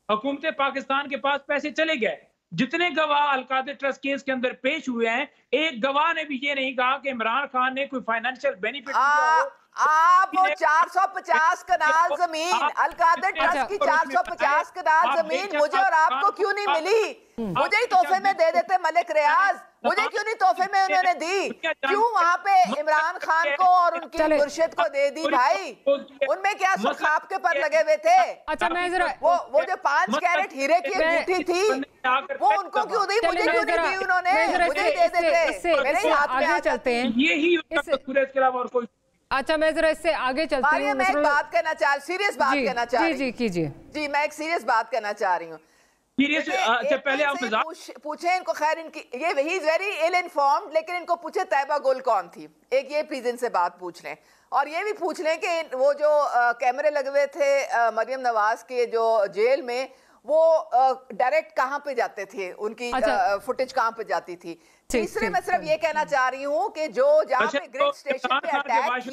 हुकूमत पाकिस्तान के पास पैसे चले गए। जितने गवाह अलकादे ट्रस्ट केस के अंदर पेश हुए हैं, एक गवाह ने भी ये नहीं कहा कि इमरान खान ने कोई फाइनेंशियल बेनिफिट दिया हो। आप वो 450 कनाल जमीन, अलकादर ट्रस्ट की 450 कनाल जमीन मुझे और आपको क्यों नहीं मिली? मुझे ही तोहफे में दे देते मलिक रियाज, मुझे क्यों नहीं तोहफे में उन्होंने दी? क्यों वहाँ पे इमरान खान को और उनकी मुर्शिद को दे दी? भाई उनमें क्या सुख आपके पर लगे हुए थे? अच्छा मैं जरा वो जो 5 कैरेट हीरे की अंगूठी थी, वो उनको क्यों दी? मुझे क्यों नहीं दी उन्होंने? मुझे दे देते, मेरे हाथ में आ चलते हैं। यही इसके अलावा और कोई। अच्छा मैं जरा इससे आगे चलती हूँ। मैं एक बात कहना सीरियस बात कहना चाह रही हूँ। जी कीजिए। जी मैं एक सीरियस बात कहना चाह रही हूँ। अच्छा पहले आप पूछे इनको, खैर इनकी ये he is very ill informed, लेकिन इनको पूछे तैयबा गुल कौन थी, एक ये प्लीज इनसे बात पूछ लें। और ये भी पूछ लें कि वो जो कैमरे लगे हुए थे मरियम नवाज के जो जेल में, वो डायरेक्ट कहाँ पे जाते थे, उनकी फुटेज कहाँ पे जाती थी? तीसरे मैं सिर्फ ये कहना चाह रही हूँ कि जो जहाँ पे ग्रिड स्टेशन पे अटैक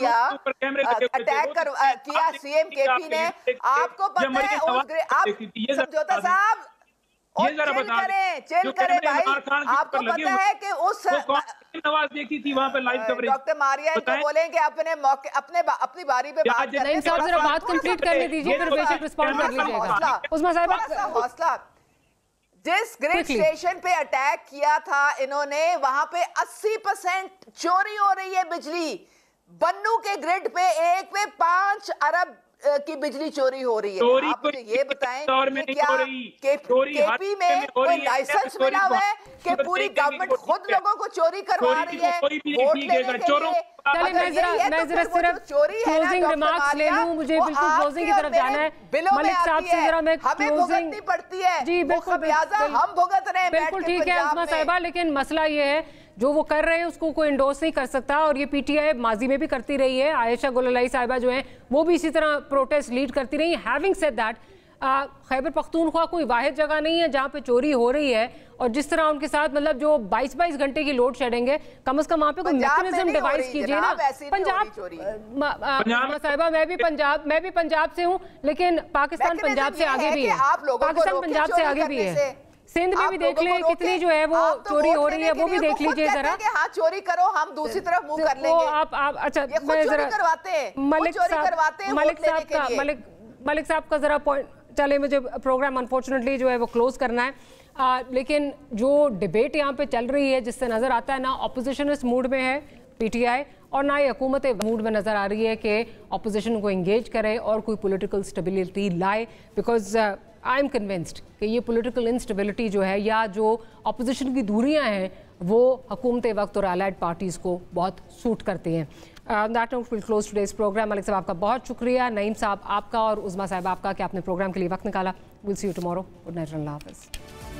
किया सीएम केपी ने, आपको पता है आप समझौता साहब चिल करें भाई, आपको पता है कि उस नवाज देखी थी वहाँ पे लाइव कवरेज। डॉक्टर मारिया इनको बोलें कि अपने मौके अपनी बारी पे बात करें। साहब जरा बात कंप्लीट करने दीजिए, फिर बेशक रिस्पॉन्ड कर लीजिएगा। उस्मा साहिबा हौसला। जिस ग्रिड स्टेशन पे अटैक किया था इन्होंने, वहां पे 80% चोरी हो रही है बिजली। बन्नू के ग्रिड पे एक पे 5 अरब की बिजली चोरी हो रही है। आप मुझे ये बताएं कि क्या केपी में कोई लाइसेंस मिला हुआ है कि पूरी गवर्नमेंट खुद लोगों को चोरी करवा रही है वोट लेने के लिए? मैं जरा सिर्फ क्लोजिंग रिमार्क्स ले लूं, मुझे बिल्कुल क्लोजिंग की तरफ जाना है। मलिक साहब से जरा मैं क्लोजिंग पड़ती है। जी बिल्कुल हम भुगत रहे हैं। बिल्कुल ठीक है उस्मा साहिबा, लेकिन मसला ये है जो वो कर रहे हैं उसको कोई इंडोर्स नहीं कर सकता, और ये पीटीआई माजी में भी करती रही है। आयशा गुललाई साहिबा जो हैं वो भी इसी तरह प्रोटेस्ट लीड करती रही। Having said that, Khyber Pakhtunkhwa कोई वाहिद जगह नहीं है जहाँ पे चोरी हो रही है, और जिस तरह उनके साथ मतलब जो 22 घंटे की लोड शेडिंग है, कम से कम वहाँ पे कोई मैकेनिज्म डिवाइस कीजिए ना। पंजाब साहिबा, मैं भी पंजाब से हूँ, लेकिन पाकिस्तान पंजाब से आगे भी है। पाकिस्तान पंजाब से आगे भी है। सिंध में भी देख ले कितनी जो है वो चोरी हो रही है, वो भी देख लीजिए जरा। हाँ चोरी करो, हम दूसरी तरफ मुंह कर लेंगे। आप अच्छा मैं जरा मलिक साहब का जरा पॉइंट, चले मुझे प्रोग्राम अनफॉर्चुनेटली जो है वो क्लोज करना है, लेकिन जो डिबेट यहाँ पे चल रही है जिससे नजर आता है ना अपोजिशनिस्ट मूड में है पीटीआई, और ना ही हुकूमत मूड में नजर आ रही है कि अपोजिशन को एंगेज करे और कोई पॉलिटिकल स्टेबिलिटी लाए, बिकॉज आई एम कन्विंस्ड कि ये पॉलिटिकल इंस्टेबिलिटी जो है या जो अपोजिशन की दूरियां हैं वो हुकूमत वक्त और अलाइड पार्टीज़ को बहुत सूट करती हैं। That note will close today's programme. Malik साहब आपका बहुत शुक्रिया, नईम साहब आपका और उज़मा साहब आपका कि आपने प्रोग्राम के लिए वक्त निकाला। Will see you tomorrow. Good night, अल्लाह हाफ़िज़।